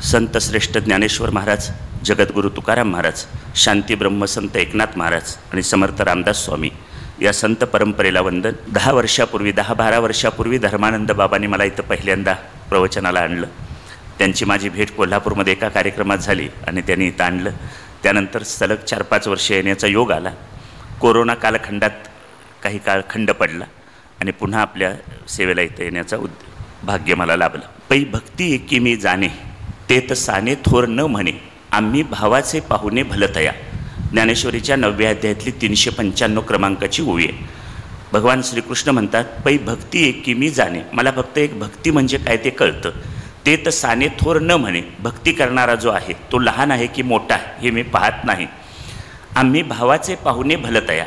संत श्रेष्ठ ज्ञानेश्वर महाराज, जगद्गुरू तुकाराम महाराज, शांती ब्रह्मसंत एकनाथ महाराज आणि समर्थ रामदास स्वामी या संत परंपरेला वंदन। 10 वर्षापूर्वी 10-12 वर्षापूर्वी धर्मानंद बाबांनी मला इथं पहिल्यांदा प्रवचनाला आणलं। त्यांची माझी भेट कोल्हापूरमध्ये एका कार्यक्रमात झाली आणि त्यांनी इथं आणलं। त्यानंतर सलग 4-5 वर्ष येण्याचा योग आला। कोरोना कालखंडात काही काळ खंड पडला आणि पुन्हा आपल्या सेवेला इथं येण्याचा भाग्य मला लाभलं। पै भक्ती एकी मी जाणे, तेत साने थोर न म्हणे, आम्ही भावाचे पाहुणे भलतया। ज्ञानेश्वरीच्या 9व्या अध्यायातली 395 क्रमांकाची ओवी आहे। भगवान श्रीकृष्ण म्हणतात, पै भक्ती एकी मी जाणे, मला फक्त एक भक्ती म्हणजे काय ते कळतं। तेत साने थोर न म्हणे, भक्ती करणारा जो आहे तो लहान आहे की मोठा आहे हे मी पाहत नाही। आम्ही भावाचे पाहुणे भलतया,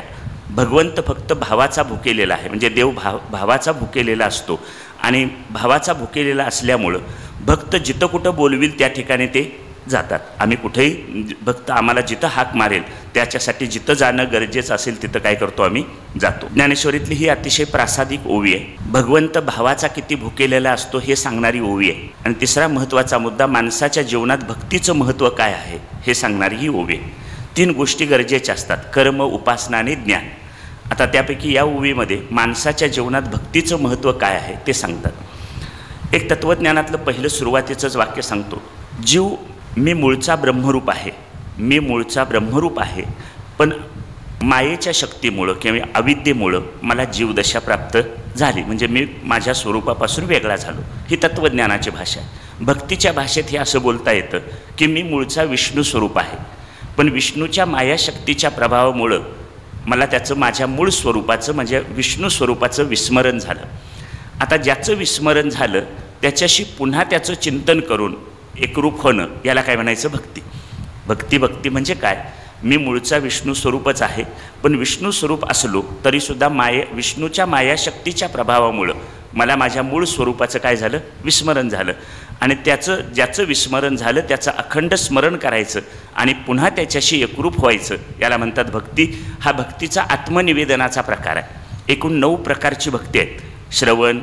भगवंत फक्त भावाचा भुकेलेला आहे, म्हणजे देव भावाचा भुकेलेला असतो आणि भावाचा भुकेलेला असल्यामुळं भक्त जिथं कुठं बोलविल त्या ठिकाणी ते जातात। आम्ही कुठेही भक्त आम्हाला जिथं हाक मारेल त्याच्यासाठी जिथं जाणं गरजेचं असेल तिथं काय करतो, आम्ही जातो। ज्ञानेश्वरीतली ही अतिशय प्रासादिक ओवी आहे। भगवंत भावाचा किती भुकेलेला असतो हे सांगणारी ओवी आहे। आणि तिसरा महत्त्वाचा मुद्दा, माणसाच्या जीवनात भक्तीचं महत्त्व काय आहे हे सांगणारी ही ओवी आहे। 3 गोष्टी गरजेच्या असतात, कर्म, उपासना आणि ज्ञान। आता त्यापैकी या ओवीमध्ये माणसाच्या जीवनात भक्तीचं महत्त्व काय आहे ते सांगतात। एक तत्त्वज्ञानातलं पहिलं सुरुवातीचंच वाक्य सांगतो, जीव मी मूळचा ब्रह्मरूप आहे, मी मूळचा ब्रह्मरूप आहे, पण मायेच्या शक्तीमुळं किंवा अविद्येमुळं मला जीवदशा प्राप्त झाली, म्हणजे मी माझ्या स्वरूपापासून वेगळा झालो। ही तत्त्वज्ञानाची भाषा आहे। भक्तीच्या भाषेत हे असं बोलता येतं की मी मूळचा विष्णू स्वरूप आहे, पण विष्णूच्या मायाशक्तीच्या प्रभावामुळं मला त्याचं माझ्या मूळ स्वरूपाचं म्हणजे विष्णू स्वरूपाचं विस्मरण झालं। आता ज्याचं विस्मरण झालं त्याच्याशी पुन्हा त्याचं चिंतन करून एकरूप होणं याला काय म्हणायचं, भक्ती। भक्ती म्हणजे काय, मी मूळचा विष्णू स्वरूपच आहे, पण विष्णू स्वरूप असलो तरीसुद्धा विष्णूच्या मायाशक्तीच्या प्रभावामुळं मला माझ्या मूळ स्वरूपाचं काय झालं, विस्मरण झालं। आणि ज्याचं विस्मरण झालं त्याचं अखंड स्मरण करायचं आणि पुन्हा त्याच्याशी एकरूप व्हायचं, याला म्हणतात भक्ती। हा भक्तीचा आत्मनिवेदनाचा प्रकार आहे। एकूण 9 प्रकारची भक्ती आहेत, श्रवण,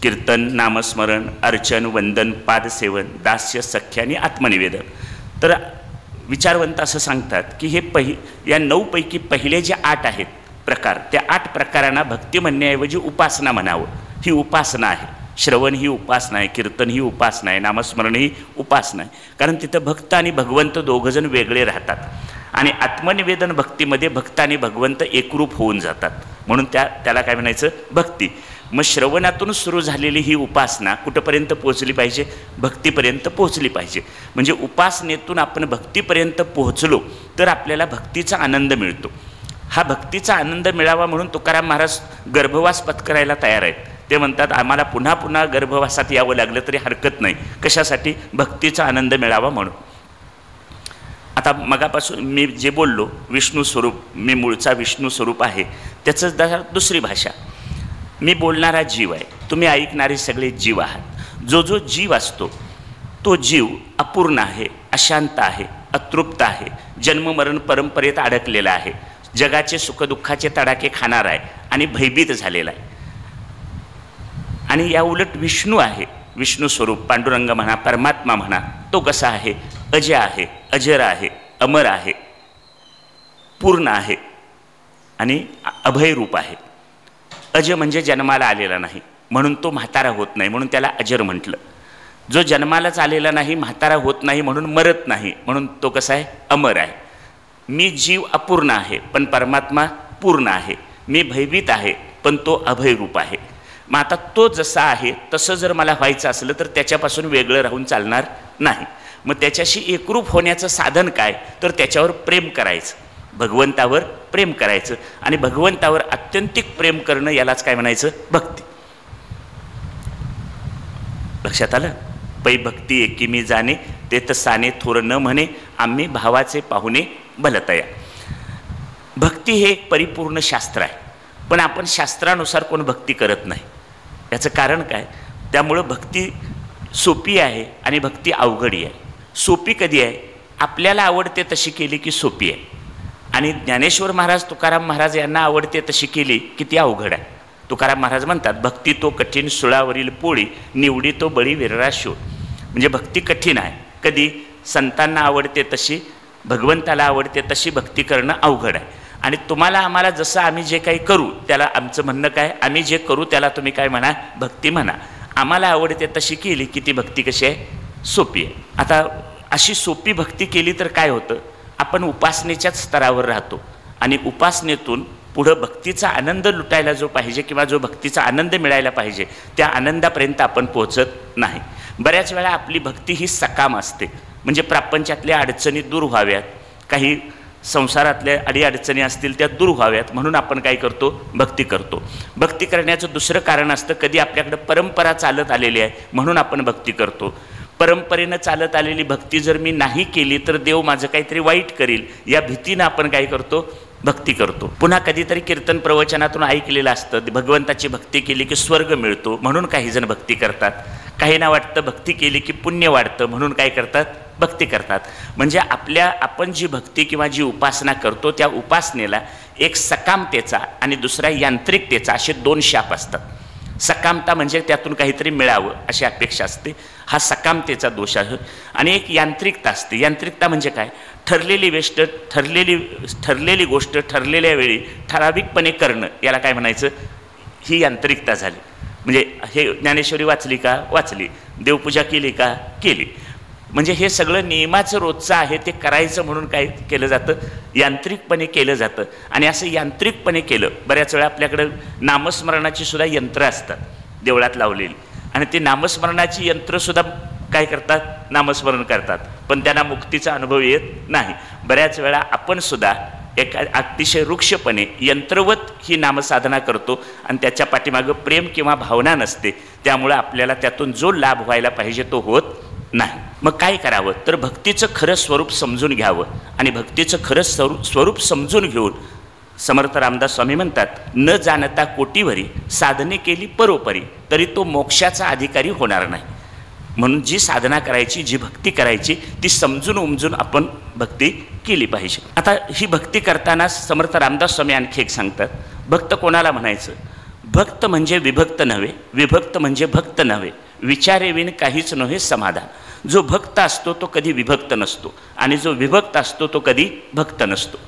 कीर्तन, नामस्मरण, अर्चन, वंदन, पादसेवन, दास्य, सख्य आणि आत्मनिवेदन। तर विचारवंत असं सांगतात की हे या 9 पैकी पहिले जे 8 आहेत प्रकार, त्या 8 प्रकारांना भक्ती म्हणण्याऐवजी उपासना म्हणावं। ही उपासना आहे। श्रवण ही उपासना आहे, कीर्तन ही उपासना आहे, नामस्मरण ही उपासना आहे, कारण तिथं भक्त आणि भगवंत दोघंजण वेगळे राहतात। आणि आत्मनिवेदन भक्तीमध्ये भक्त आणि भगवंत एकरूप होऊन जातात, म्हणून त्याला काय म्हणायचं, भक्ती। मग श्रवणातून सुरू झालेली ही उपासना कुठंपर्यंत पोहोचली पाहिजे, भक्तीपर्यंत पोहोचली पाहिजे। म्हणजे उपासनेतून आपण भक्तीपर्यंत पोहोचलो तर आपल्याला भक्तीचा आनंद मिळतो। हा भक्तीचा आनंद मिळावा म्हणून तुकाराम महाराज गर्भवास पत्करायला तयार आहेत। ते म्हणतात, आम्हाला पुन्हा पुन्हा गर्भवासात यावं लागलं तरी हरकत नाही, कशासाठी, भक्तीचा आनंद मिळावा म्हणून। आता मगापासून मी जे बोललो विष्णू स्वरूप, मी मूळचा विष्णू स्वरूप आहे, त्याचं दुसरी भाषा, मी बोलणारा जीव आहे, तुम्ही ऐकणारे सगळे जीव आहात। जो जीव असतो तो जीव अपूर्ण आहे, अशांत आहे, अतृप्त आहे, जन्ममरण परंपरेत अडकलेला आहे, जगाचे सुखदुःखाचे तडाखे खाणार आहे आणि भयभीत झालेला आहे। आणि या उलट विष्णू आहे, विष्णू स्वरूप, पांडुरंग म्हणा, परमात्मा म्हणा, तो कसा आहे, अजय आहे, अजर आहे, अमर आहे, पूर्ण आहे आणि अभयरूप आहे। अज म्हणजे जन्माला आलेला नाही म्हणून तो म्हातारा होत नाही, म्हणून त्याला अजर म्हटलं। जो जन्मालाच आलेला नाही, म्हातारा होत नाही म्हणून मरत नाही, म्हणून तो कसा आहे, अमर आहे। मी जीव अपूर्ण आहे पण परमात्मा पूर्ण आहे, मी भयभीत आहे पण तो अभयरूप आहे। मग आता तो जसा आहे तसं जर मला व्हायचं असलं तर त्याच्यापासून वेगळं राहून चालणार नाही। मग त्याच्याशी एकरूप होण्याचं साधन काय, तर त्याच्यावर प्रेम करायचं, भगवंतावर प्रेम करायचं। आणि भगवंतावर आत्यंतिक प्रेम करणं यालाच काय म्हणायचं, भक्ती। लक्षात आलं, पै भक्ती एकी मी जाणे, तेत साने थोर न म्हणे, आम्ही भावाचे पाहुणे भलतया। भक्ती हे एक परिपूर्ण शास्त्र आहे, पण आपण शास्त्रानुसार कोण भक्ती करत नाही। याचं कारण काय, त्यामुळं भक्ती सोपी आहे आणि भक्ती अवघडी आहे। सोपी कधी आहे, आपल्याला आवडते तशी केली की सोपी आहे, आणि ज्ञानेश्वर महाराज, तुकाराम महाराज यांना आवडते तशी केली की ती अवघड आहे। तुकाराम महाराज म्हणतात, भक्ती तो कठीण सुळावरील पोळी, निवडी तो बळी विररा शोध। म्हणजे भक्ती कठीण आहे कधी संतांना आवडते तशी, भगवंताला आवडते तशी भक्ती करणं अवघड आहे. आणि तुम्हाला आम्हाला जसं आम्ही जे काही करू त्याला आमचं म्हणणं काय, आम्ही जे करू त्याला तुम्ही काय म्हणा, भक्ती म्हणा. आम्हाला आवडते तशी केली की ती भक्ती कशी आहे, सोपी आहे. आता अशी सोपी भक्ती केली तर काय होतं, आपण उपासनेच्याच स्तरावर राहतो आणि उपासनेतून पुढं भक्तीचा आनंद लुटायला जो पाहिजे किंवा जो भक्तीचा आनंद मिळायला पाहिजे त्या आनंदापर्यंत आपण पोहोचत नाही. बऱ्याच वेळा आपली भक्ती ही सकाम असते, म्हणजे प्रापंचातल्या अडचणी दूर व्हाव्यात, काही संसारातल्या अडीअडचणी असतील त्या दूर व्हाव्यात म्हणून आपण काय करतो, भक्ती करतो. भक्ती करण्याचं दुसरं कारण असतं, कधी आपल्याकडं परंपरा चालत आलेली आहे म्हणून आपण भक्ती करतो. परंपरेनं चालत आलेली भक्ती जर मी नाही केली तर देव माझं काहीतरी वाईट करील या भीतीनं आपण काय करतो, भक्ती करतो. पुन्हा कधीतरी कीर्तन प्रवचनातून ऐकलेलं असतं, भगवंताची भक्ती केली की स्वर्ग मिळतो म्हणून काही जण भक्ती करतात. काहींना वाटतं भक्ती केली की पुण्य वाढतं म्हणून काय करतात, भक्ती करतात. म्हणजे आपण जी भक्ती किंवा जी उपासना करतो त्या उपासनेला एक सकामतेचा आणि दुसरा यांत्रिकतेचा असे दोन शाप असतात. सकामता म्हणजे त्यातून काहीतरी मिळावं अशी अपेक्षा असते, हा सकामतेचा दोष आहे. आणि एक यांत्रिकता असते. यांत्रिकता म्हणजे काय, ठरलेली गोष्ट ठरलेल्या वेळी ठराविकपणे करणं, याला काय म्हणायचं, ही यांत्रिकता झाली. म्हणजे हे ज्ञानेश्वरी वाचली का, वाचली, देवपूजा केली का, केली. म्हणजे हे सगळं नियमाचं रोजचं आहे, ते करायचं म्हणून काय केलं जातं, यांत्रिकपणे केलं जातं. आणि असं यांत्रिकपणे केलं, बऱ्याच वेळा आपल्याकडं नामस्मरणाची सुद्धा यंत्र असतात देवळात लावलेली, आणि ते नामस्मरणाची यंत्रसुद्धा काय करतात, नामस्मरण करतात, पण त्यांना मुक्तीचा अनुभव येत नाही. बऱ्याच वेळा आपण सुद्धा एका अतिशय वृक्षपणे यंत्रवत ही नामसाधना करतो आणि त्याच्या पाठीमागं प्रेम किंवा भावना नसते, त्यामुळं आपल्याला त्यातून जो लाभ व्हायला पाहिजे तो होत नाही. मग काय करावं, तर भक्तीचं खरं स्वरूप समजून घ्यावं. आणि भक्तीचं खरं स्वरूप समजून घेऊन समर्थ रामदास स्वामी म्हणतात, न जाणता कोटीवरी साधने केली परोपरी तरी तो मोक्षाचा अधिकारी होणार नाही. म्हणून जी साधना करायची, जी भक्ती करायची ती समजून उमजून आपण भक्ती केली पाहिजे. आता ही भक्ती करताना समर्थ रामदास स्वामी आणखी एक सांगतात, भक्त कोणाला म्हणायचं, भक्त म्हणजे विभक्त नव्हे, विभक्त म्हणजे भक्त नव्हे, विचारेविन काहीच नव्हे समाधान. जो भक्त असतो तो कधी विभक्त नसतो आणि जो विभक्त असतो तो कधी भक्त नसतो.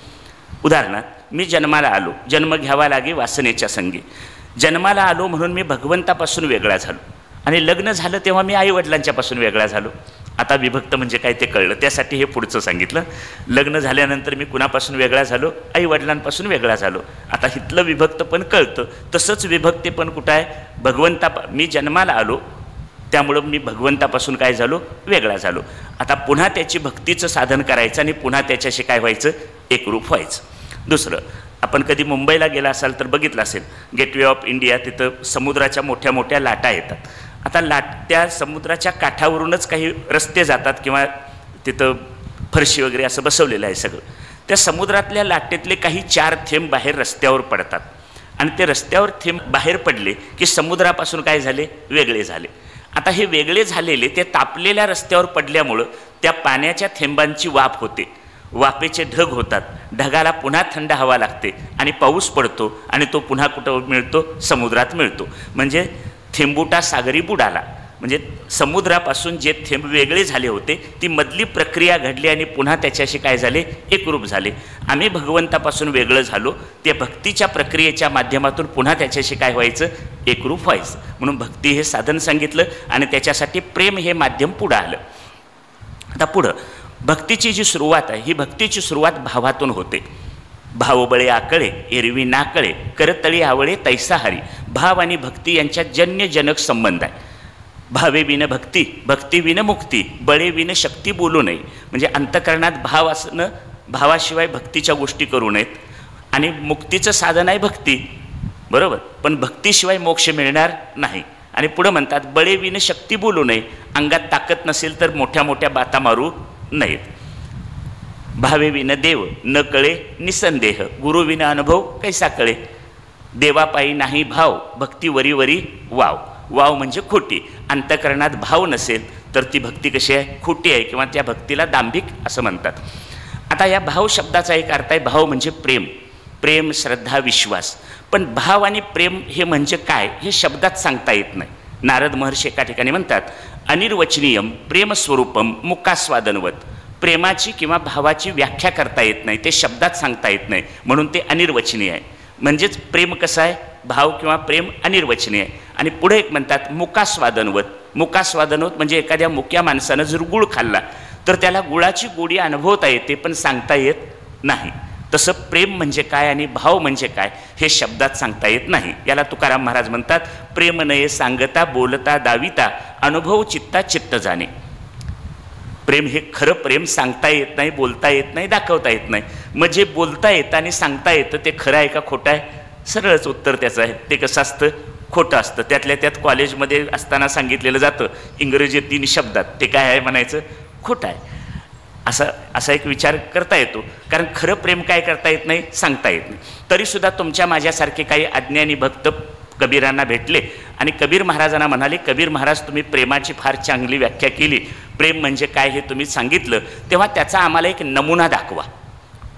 उदाहरणार्थ, मी जन्माला आलो, जन्म घ्यावा लागे वासनेच्या संगी. जन्माला आलो म्हणून मी भगवंतापासून वेगळा झालो, आणि लग्न झालं तेव्हा मी आईवडिलांच्यापासून वेगळा झालो. आता विभक्त म्हणजे काय ते कळलं, त्यासाठी हे पुढचं सांगितलं. लग्न झाल्यानंतर मी कुणापासून वेगळा झालो, आईवडिलांपासून वेगळा झालो. आता इथलं विभक्त पण कळतं, तसंच विभक्ती पण कुठं आहे, मी जन्माला आलो त्यामुळं मी भगवंतापासून काय झालो, वेगळा झालो. आता पुन्हा त्याची भक्तीचं साधन करायचं आणि पुन्हा त्याच्याशी काय व्हायचं, एकरूप व्हायचं. दुसरं, आपण कधी मुंबईला गेला असाल तर बघितलं असेल, गेटवे ऑफ इंडिया, तिथं समुद्राच्या मोठ्या मोठ्या लाटा येतात. आता त्या समुद्राच्या काठावरूनच काही रस्ते जातात किंवा तिथं फरशी वगैरे असं बसवलेलं आहे सगळं. त्या समुद्रातल्या लाटेतले काही 4 थेंब बाहेर रस्त्यावर पडतात आणि ते रस्त्यावर थेंब बाहेर पडले की समुद्रापासून काय झाले, वेगळे झाले. आता हे वेगळे झालेले ते तापलेल्या रस्त्यावर पडल्यामुळं त्या पाण्याच्या थेंबांची वाफ होते, वाफेचे ढग होतात, ढगाला पुन्हा थंड हवा लागते आणि पाऊस पडतो आणि तो पुन्हा कुठं मिळतो, समुद्रात मिळतो. म्हणजे थेंबुटा सागरी बुडाला, म्हणजे समुद्रापासून जे थेंब वेगळे झाले होते ती मधली प्रक्रिया घडली आणि पुन्हा त्याच्याशी काय झाले, एकरूप झाले. आम्ही भगवंतापासून वेगळं झालो, त्या भक्तीच्या प्रक्रियेच्या माध्यमातून पुन्हा त्याच्याशी काय व्हायचं, एकरूप व्हायचं. म्हणून भक्ती हे साधन सांगितलं आणि त्याच्यासाठी प्रेम हे माध्यम पुढं आलं. आता पुढं भक्तीची जी सुरुवात आहे, ही भक्तीची सुरुवात भावातून होते. भावबळे आकळे एरवी नाकळे, करतळी आवळे तैसा हरी. भाव आणि भक्ती यांच्यात जन्यजनक संबंध आहे. भावे विन भक्ती, भक्ती विन मुक्ती, बळे विन शक्ती बोलू नये. म्हणजे अंतकरणात भाव असणं, भावाशिवाय भक्तीच्या गोष्टी करू नयेत. आणि मुक्तीचं साधन आहे भक्ती, बरोबर, पण भक्तीशिवाय मोक्ष मिळणार नाही. आणि पुढं म्हणतात, बळे विन शक्ती बोलू नये, अंगात ताकद नसेल तर मोठ्या मोठ्या बाता मारू नयेत. भावे विन देव न कळे निसंदेह, गुरु विन अनुभव कैसा कळे. देवापायी नाही भाव, भक्ती वरी वरी वाव. वाव म्हणजे खोटी. अंतकरणात भाव नसेल तर ती भक्ती कशी आहे, खोटी आहे, किंवा त्या भक्तीला दांभिक असं म्हणतात. आता या भाव शब्दाचा एक अर्थ आहे, भाव म्हणजे प्रेम, प्रेम, श्रद्धा, विश्वास. पण भाव आणि प्रेम हे म्हणजे काय हे शब्दात सांगता येत नाही. नारद महर्षी एका ठिकाणी म्हणतात, अनिर्वचनीयम प्रेमस्वरूपम मुकास्वादनवत. प्रेमाची किंवा भावाची व्याख्या करता येत नाही, ते शब्दात सांगता येत नाही, म्हणून ते अनिर्वचनीय आहे. म्हणजेच प्रेम कसं आहे, भाव किंवा प्रेम अनिर्वचनीय आहे. आणि पुढे एक म्हणतात मुकास्वादनवत. मुकास्वादनवत म्हणजे एखाद्या मुक्या माणसानं जर गुळ खाल्ला तर त्याला गुळाची गोडी अनुभवता येते पण सांगता येत नाही. तसं प्रेम म्हणजे काय आणि भाव म्हणजे काय हे शब्दात सांगता येत नाही. याला तुकाराम महाराज म्हणतात प्रेम नये सांगता बोलता दाविता अनुभव चित्ता चित्त जाणे. प्रेम हे खरं प्रेम सांगता येत नाही, बोलता येत नाही, दाखवता येत नाही. मग जे बोलता येतं आणि सांगता येतं ते खरं आहे का खोटं आहे? सरळच उत्तर त्याचं आहे. ते कसं असतं? खोटं असतं. त्यातल्या त्यात कॉलेजमध्ये असताना सांगितलेलं जातं इंग्रजी 3 शब्दात, ते काय आहे म्हणायचं? खोटं आहे. असा एक विचार करता येतो. कारण खरं प्रेम काय करता येत नाही, सांगता येत नाही. तरीसुद्धा तुमच्या माझ्यासारखे काही अज्ञानी भक्त कबीरांना भेटले आणि कबीर महाराजांना म्हणाले, कबीर महाराज तुम्ही प्रेमाची फार चांगली व्याख्या केली, प्रेम म्हणजे काय हे तुम्ही सांगितलं, तेव्हा त्याचा आम्हाला एक नमुना दाखवा.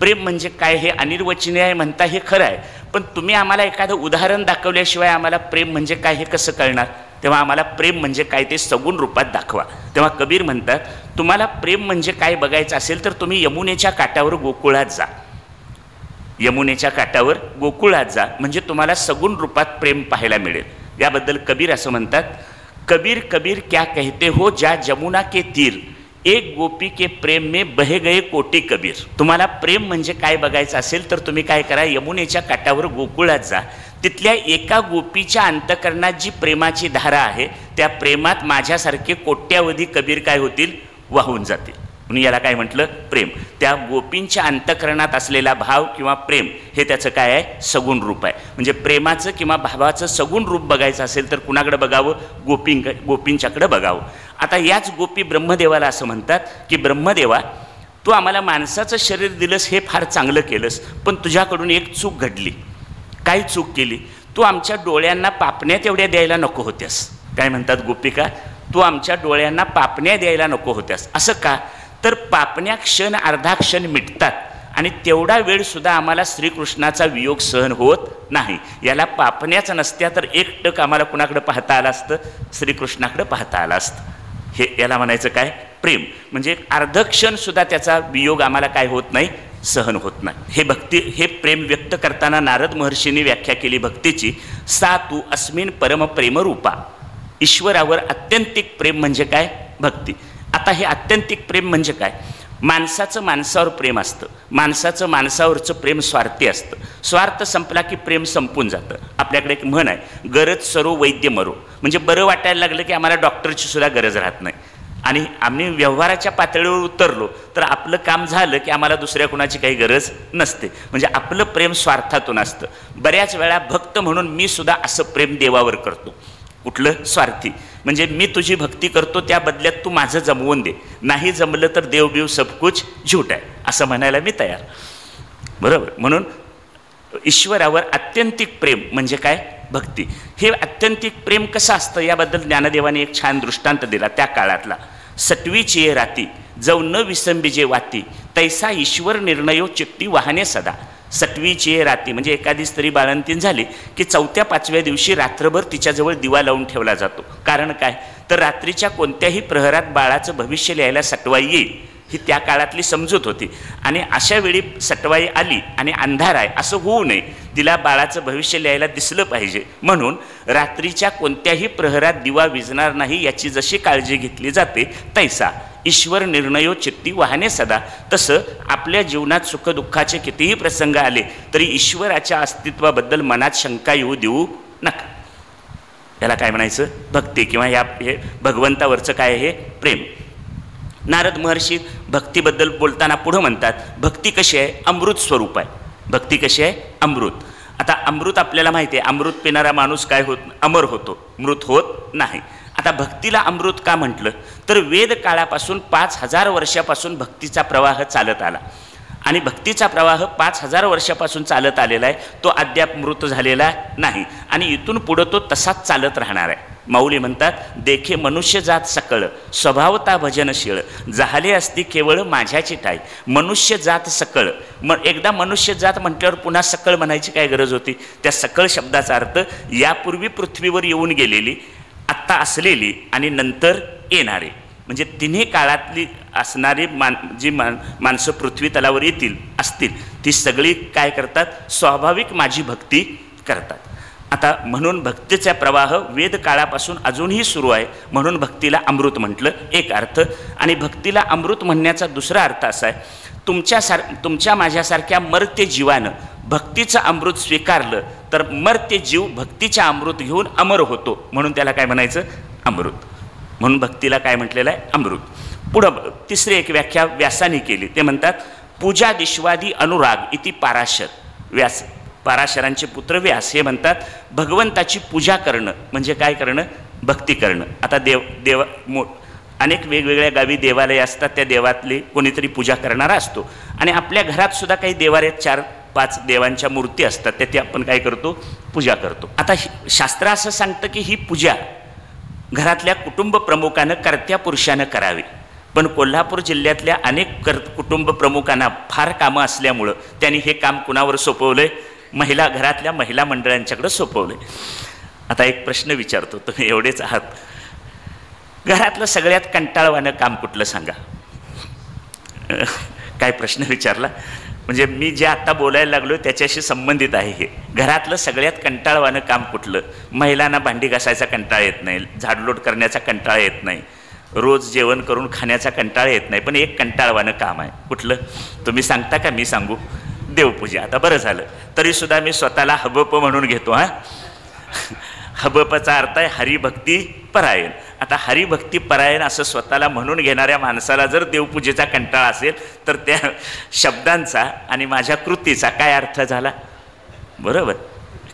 प्रेम म्हणजे काय हे अनिर्वचनीय आहे म्हणता, हे खरं आहे, पण तुम्ही आम्हाला एखादं उदाहरण दाखवल्याशिवाय आम्हाला प्रेम म्हणजे काय हे कसं कळणार? तेव्हा आम्हाला प्रेम म्हणजे काय ते सगुण रूपात दाखवा. तेव्हा कबीर म्हणतात तुम्हाला प्रेम म्हणजे काय बघायचं असेल तर तुम्ही यमुनेच्या काठावर गोकुळात जा. यमुनेच्या काठावर गोकुळात जा म्हणजे तुम्हाला सगुण रूपात प्रेम पाहायला मिळेल. याबद्दल कबीर असं म्हणतात, कबीर कबीर क्या कहते हो ज्या जमुना के तीर, एक गोपी के प्रेम में बहे गए कोटी कबीर. तुम्हाला प्रेम म्हणजे काय बघायचं असेल तर तुम्ही काय करा, यमुनेच्या काठावर गोकुळात जा. तिथल्या एका गोपीच्या अंतकरणात जी प्रेमाची धारा आहे त्या प्रेमात माझ्यासारखे कोट्यावधी कबीर काय होतील, वाहून जातील. म्हणून याला काय म्हटलं, प्रेम. त्या गोपींच्या अंतकरणात असलेला भाव किंवा प्रेम हे त्याचं काय आहे, सगुण रूप आहे. म्हणजे प्रेमाचं किंवा भावाचं सगुण रूप बघायचं असेल तर कुणाकडे बघावं, गोपींच्याकडे बघावं. आता याच गोपी ब्रह्मदेवाला असं म्हणतात की ब्रह्मदेवा तू आम्हाला माणसाचं शरीर दिलंस हे फार चांगलं केलंस, पण तुझ्याकडून एक चूक घडली. काय चूक केली? तू आमच्या डोळ्यांना पापण्या तेवढ्या द्यायला नको होत्यास. काय म्हणतात गोपिका, तू आमच्या डोळ्यांना पापण्या द्यायला नको होत्यास. असं का? तर पापण्या क्षण अर्धा क्षण मिटतात आणि तेवढा वेळ सुद्धा आम्हाला श्रीकृष्णाचा वियोग सहन होत नाही. याला पापण्याच नसत्या तर एक टक आम्हाला कुणाकडे पाहता आलं असतं, श्रीकृष्णाकडे पाहता आलं असतं. हे याला म्हणायचं काय, प्रेम. म्हणजे अर्ध क्षण सुद्धा त्याचा वियोग आम्हाला काय होत नाही, सहन होत नाही. हे प्रेम व्यक्त करताना नारद महर्षींनी व्याख्या केली भक्तीची, सा तू अस्मिन परम प्रेमरूपा. ईश्वरावर अत्यंतिक प्रेम म्हणजे काय, भक्ती. आता हे अत्यंतिक प्रेम म्हणजे काय? माणसाचं माणसावर प्रेम असतं, माणसाचं माणसावरचं प्रेम स्वार्थी असतं. स्वार्थ संपला की प्रेम संपून जातं. आपल्याकडे एक म्हण आहे, गरज सरो वैद्य मरो. म्हणजे बरं वाटायला लागलं की आम्हाला डॉक्टरची सुद्धा गरज राहत नाही. आणि आम्ही व्यवहाराच्या पातळीवर उतरलो तर आपलं काम झालं की आम्हाला दुसऱ्या कुणाची काही गरज नसते. म्हणजे आपलं प्रेम स्वार्थातून असतं. बऱ्याच वेळा भक्त म्हणून मी सुद्धा असं प्रेम देवावर करतो. कुठलं? स्वार्थी. म्हणजे मी तुझी भक्ती करतो, त्या बदल्यात तू माझं जमवून दे, नाही जमलं तर देव बिव सब कुछ झूठ आहे असं म्हणायला मी तयार. बरोबर. म्हणून ईश्वरावर अत्यंतिक प्रेम म्हणजे काय, भक्ती. हे अत्यंतिक प्रेम कसं असतं याबद्दल ज्ञानदेवाने एक छान दृष्टांत दिला. त्या काळातला, सटवीची ये राती जव न विसंबीजे वाती, तैसा ईश्वर निर्णयो चित्ती वाहने सदा. सटवीची ये राती म्हणजे एखादी स्त्री बाळंतीण झाली की 4-5व्या दिवशी रात्रभर तिच्याजवळ दिवा लावून ठेवला जातो. कारण काय, तर रात्रीच्या कोणत्याही प्रहरात बाळाचं भविष्य लिहायला सटवाई येईल ही त्या काळातली समजूत होती. आणि अशा वेळी सटवाई आली आणि अंधार आहे असं होऊ नये, तिला बाळाचं भविष्य लिहायला दिसलं पाहिजे, म्हणून रात्रीच्या कोणत्याही प्रहरात दिवा विझणार नाही याची जशी काळजी घेतली जाते, तैसा ईश्वर निर्णयो चित्ती वाहने सदा. तसं आपल्या जीवनात सुखदुःखाचे कितीही प्रसंग आले तरी ईश्वराच्या अस्तित्वाबद्दल मनात शंका येऊ देऊ नका. याला काय म्हणायचं, भक्ती. किंवा हे भगवंतावरचं काय, हे प्रेम. नारद महर्षी भक्तीबद्दल बोलताना पुढं म्हणतात, भक्ती कशी आहे, अमृत स्वरूप आहे. भक्ती कशी आहे, अमृत. आता अमृत आपल्याला माहिती आहे, अमृत पिणारा माणूस काय होत, अमर होतो, मृत होत नाही. आता भक्तीला अमृत का म्हटलं, तर वेद काळापासून 5000 वर्षापासून भक्तीचा प्रवाह चालत आला आणि भक्तीचा प्रवाह 5000 वर्षापासून चालत आलेला आहे. तो अद्याप मृत झालेला नाही आणि इथून पुढं तो तसाच चालत राहणार आहे. माऊली म्हणतात, देखे मनुष्य जात सकळ स्वभावता भजनशीळ, झाले असती केवळ माझ्याची टाय. मनुष्य जात सकळ, एकदा मनुष्य जात म्हटल्यावर पुन्हा सकळ म्हणायची काय गरज होती? त्या सकळ शब्दाचा अर्थ यापूर्वी पृथ्वीवर येऊन गेलेली, आत्ता असलेली आणि नंतर येणारे, म्हणजे तिन्ही काळातली असणारी माणसं पृथ्वी तलावर असतील ती सगळी काय करतात, स्वाभाविक माझी भक्ती करतात. आता म्हणून भक्तीचा प्रवाह वेद काळापासून अजूनही सुरू आहे, म्हणून भक्तीला अमृत म्हटलं एक अर्थ. आणि भक्तीला अमृत म्हणण्याचा दुसरा अर्थ असा आहे, तुमच्या माझ्यासारख्या मर्त्य जीवानं भक्तीचं अमृत स्वीकारलं तर मर्त्य जीव भक्तीचा अमृत घेऊन अमर होतो, म्हणून त्याला काय म्हणायचं, अमृत. म्हणून भक्तीला काय म्हटलेलं आहे, अमृत. पुढं तिसरी एक व्याख्या व्यासाने केली, ते म्हणतात पूजा विश्वादी अनुराग इति पाराशर. पाराशरांचे पुत्र व्यास हे म्हणतात भगवंताची पूजा करणं म्हणजे काय करणं, भक्ती करणं. आता अनेक वेगवेगळ्या गावी देवालय असतात, त्या देवातली कोणीतरी पूजा करणारा असतो. आणि आपल्या घरात सुद्धा काही देवालयात 4-5 देवांच्या मूर्ती असतात, त्याची आपण काय करतो, पूजा करतो. आता शास्त्र असं सांगतं की ही पूजा घरातल्या कुटुंब प्रमुखानं कर्त्या पुरुषानं करावी. पण कोल्हापूर जिल्ह्यातल्या अनेक कुटुंब प्रमुखांना फार कामं असल्यामुळं त्यांनी हे काम कुणावर सोपवलंय, घरातल्या महिला मंडळांच्याकडे सोपवलंय. आता एक प्रश्न विचारतो, तुम्ही एवढेच आहात, घरातलं सगळ्यात कंटाळवाणं काम कुठलं सांगा. काय प्रश्न विचारला, म्हणजे मी जे आत्ता बोलायला लागलो त्याच्याशी संबंधित आहे हे. घरातलं सगळ्यात कंटाळवाणं काम कुठलं. महिलांना भांडी घासायचा कंटाळा येत नाही, झाडलोट करण्याचा कंटाळा येत नाही, रोज जेवण करून खाण्याचा कंटाळा येत नाही, पण एक कंटाळवाणं काम आहे. कुठलं तुम्ही सांगता का मी सांगू. देवपूजा. आता बरं झालं, तरीसुद्धा मी स्वतःला हबप म्हणून घेतो. हबपचा अर्थ आहे हरिभक्ती परायण. आता हरिभक्ती परायण असं स्वतःला म्हणून घेणाऱ्या माणसाला जर देवपूजेचा कंटाळा असेल तर त्या शब्दांचा आणि माझ्या कृतीचा काय अर्थ झाला, बरोबर.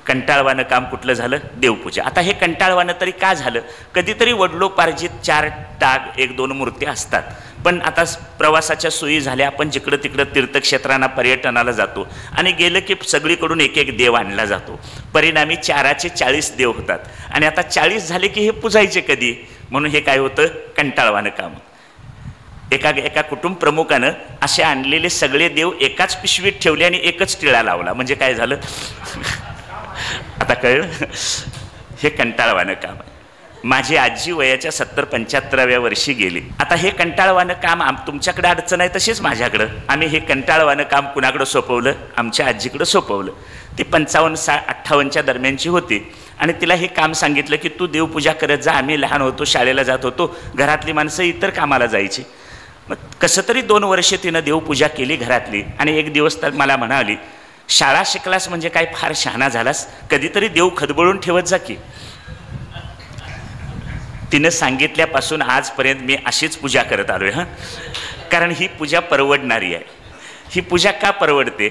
कंटाळवानं काम कुठलं झालं, देवपूजा. आता हे कंटाळवानं तरी का झालं, कधीतरी वडलोपार्जित 4 टाग 1-2 मूर्ती असतात, पण आता प्रवासाच्या सोयी झाल्या, आपण जिकडं तिकडं तीर्थक्षेत्रांना पर्यटनाला जातो आणि गेलं की सगळीकडून एक देव आणला जातो. परिणामी 4चे 40 देव होतात आणि आता 40 झाले की हे पुजायचे कधी, म्हणून हे काय होतं, कंटाळवानं काम. एका कुटुंब प्रमुखानं असे आणलेले सगळे देव एकाच पिशवीत ठेवले आणि एकच टिळा लावला, म्हणजे काय झालं. आता कळलं, हे कंटाळवानं काम आहे. माझी आजी वयाच्या 70-75व्या वर्षी गेली. आता हे कंटाळवानं काम तुमच्याकडे अडचण आहे तसेच माझ्याकडं. आम्ही हे कंटाळवानं काम कुणाकडं सोपवलं, आमच्या आजीकडं सोपवलं. ती 55-58च्या दरम्यानची होती आणि तिला हे काम सांगितलं की तू देवपूजा करत जा. आम्ही लहान होतो, शाळेला जात होतो, घरातली माणसं इतर कामाला जायची. मग कसं तरी 2 वर्षे तिनं देवपूजा केली घरातली. आणि एक दिवस तर मला म्हणाली, शाळा शिकलास म्हणजे काय फार शहाणा झालास, कधीतरी देव खदबळून ठेवत जा की. तिनं सांगितल्यापासून आजपर्यंत मी अशीच पूजा करत आलोय. कारण ही पूजा परवडणारी आहे. ही पूजा का परवडते,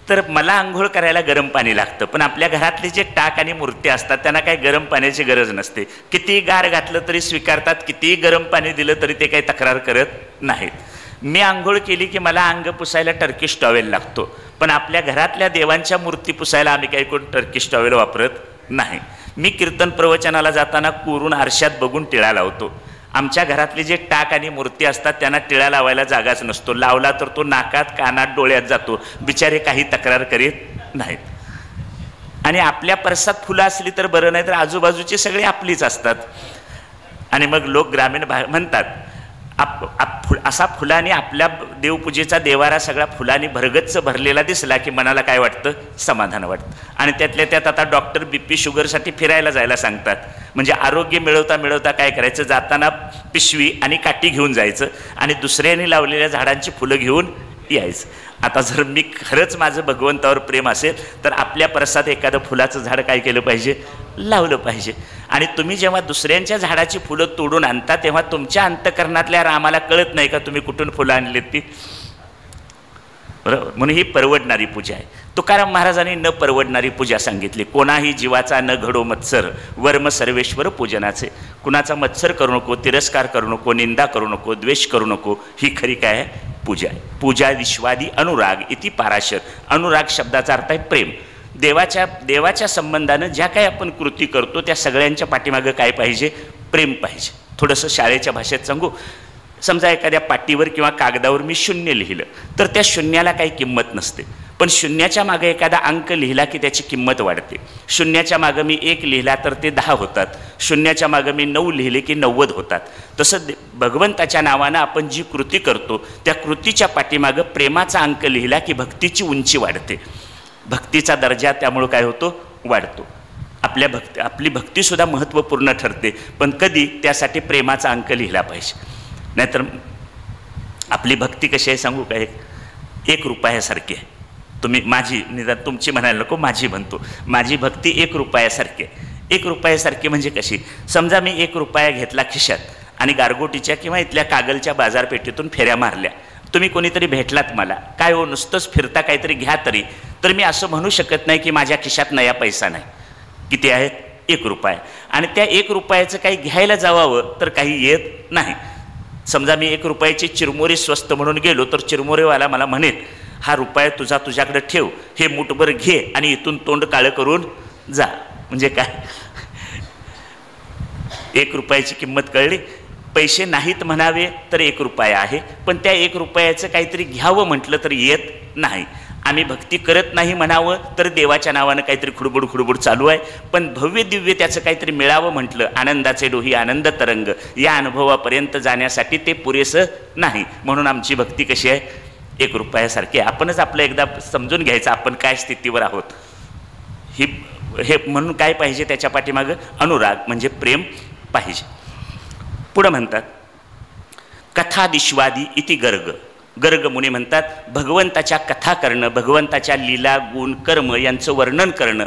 तर मला आंघोळ करायला गरम पाणी लागतं, पण आपल्या घरातले जे टाक आणि मूर्ती असतात त्यांना काही गरम पाण्याची गरज नसते. किती गार घातलं तरी स्वीकारतात, कितीही गरम पाणी दिलं तरी ते काही तक्रार करत नाहीत. मी आंघोळ केली की मला अंग पुसायला टर्किश टॉवेल लागतो, पण आपल्या घरातल्या देवांच्या मूर्ती पुसायला आम्ही काही कोण टर्किश टॉवेल वापरत नाही. मी कीर्तन प्रवचनाला जाताना कोरून आरशात बघून टिळा लावतो. आमच्या घरातले जे टाक आणि मूर्ती असतात त्यांना टिळा लावायला जागाच नसतो, लावला तर तो नाकात कानात डोळ्यात जातो, बिचारे काही तक्रार करीत नाहीत. आणि आपल्या परसात फुलं असली तर बरं, नाही तर आजूबाजूची सगळी आपलीच असतात. आणि मग लोक ग्रामीण म्हणतात असा फुलांनी आपल्या देवपूजेचा देवारा सगळा फुलांनी भरगच्च भरलेला दिसला की मनाला काय वाटतं, समाधान वाटतं. आणि त्यातल्या त्यात आता डॉक्टर BP शुगरसाठी फिरायला जायला सांगतात, म्हणजे आरोग्य मिळवता मिळवता काय करायचं, जाताना पिशवी आणि काठी घेऊन जायचं आणि दुसऱ्यांनी लावलेल्या झाडांची फुलं घेऊन यायचं. आता जर मी खरंच माझं भगवंतावर प्रेम असेल तर आपल्या परसात एखादं फुलाचं झाड काय केलं पाहिजे, लावलं पाहिजे. आणि तुम्ही जेव्हा दुसऱ्यांच्या झाडाची फुलं तोडून आणता तेव्हा तुमच्या अंतकरणातल्या रामाला कळत नाही का तुम्ही कुठून फुलं आणलीत ती, बरोबर. म्हणून ही परवडणारी पूजा आहे. तुकाराम महाराजांनी न परवडणारी पूजा सांगितली. कोणाही जीवाचा न घडो मत्सर, वर्म सर्वेश्वर पूजनाचे. कुणाचा मत्सर करू नको, तिरस्कार करू नको, निंदा करू नको, द्वेष करू नको, ही खरी काय आहे, पूजा आहे. पूजा विश्वादी अनुराग इति पाराशर. अनुराग शब्दाचा अर्थ आहे प्रेम. देवाच्या संबंधानं ज्या काही आपण कृती करतो त्या सगळ्यांच्या पाठीमागं काय पाहिजे, प्रेम पाहिजे. थोडंसं शाळेच्या भाषेत सांगू, समजा एखाद्या पाटीवर किंवा कागदावर मी 0 लिहिलं तर त्या 0ला काही किंमत नसते, पण शून्याच्या मागे एखादा अंक लिहिला की त्याची किंमत वाढते. शून्याच्या मागे मी 1 लिहिला तर ते 10 होतात, शून्याच्या मागे मी 9 लिहिले की 90 होतात. तसं भगवंताच्या नावानं आपण जी कृती करतो त्या कृतीच्या पाठीमागं प्रेमाचा अंक लिहिला की भक्तीची उंची वाढते, भक्तीचा दर्जा त्यामुळं काय होतो, वाढतो. आपली भक्तीसुद्धा महत्त्वपूर्ण ठरते, पण कधी त्यासाठी प्रेमाचा अंक लिहिला पाहिजे. नाहीतर आपली भक्ती कशी आहे सांगू काय, 1 रुपयासारखी आहे. तुम्ही माझी, निदान तुमची म्हणायला नको, माझी म्हणतो, माझी भक्ती 1 रुपयासारखी आहे. 1 रुपयासारखी म्हणजे कशी, समजा मी 1 रुपया घेतला खिशात आणि गारगोटीच्या किंवा इथल्या कागलच्या बाजारपेठेतून फेऱ्या मारल्या. तुम्ही कोणीतरी भेटलात मला, काय हो नुसतंच फिरता, काहीतरी घ्या तरी, तर मी असं म्हणू शकत नाही की माझ्या खिशात नया पैसा नाही. किती आहेत, 1 रुपया. आणि त्या 1 रुपयाचं काही घ्यायला जावावं तर काही येत नाही. समजा मी 1 रुपयाची चिरमुरी स्वस्त म्हणून गेलो तर चिरमुरेवाला मला म्हणेल, हा रुपया तुझ्याकडे ठेव, हे मुठभर घे आणि इथून तोंड काळं करून जा. म्हणजे काय, 1 रुपयाची किंमत कळली. पैसे नाहीत म्हणावे तर 1 रुपया आहे, पण त्या 1 रुपयाचं काहीतरी घ्यावं म्हटलं तर येत नाही. आम्ही भक्ती करत नाही म्हणावं तर देवाच्या नावानं काहीतरी खुडबुड चालू आहे, पण भव्य दिव्य त्याचं काहीतरी मिळावं म्हटलं, आनंदाचे डोही आनंद तरंग, या अनुभवापर्यंत जाण्यासाठी ते पुरेसं नाही. म्हणून आमची भक्ती कशी आहे, 1 रुपयासारखी. आपणच आपलं एकदा समजून घ्यायचं आपण काय स्थितीवर आहोत. हे म्हणून काय पाहिजे त्याच्या पाठीमागं, अनुराग म्हणजे प्रेम पाहिजे. पुढं म्हणतात, कथादिश्वादी इति गर्ग. गर्ग मुनी म्हणतात, भगवंताच्या कथा करणं, भगवंताच्या लीला गुण कर्म यांचं वर्णन करणं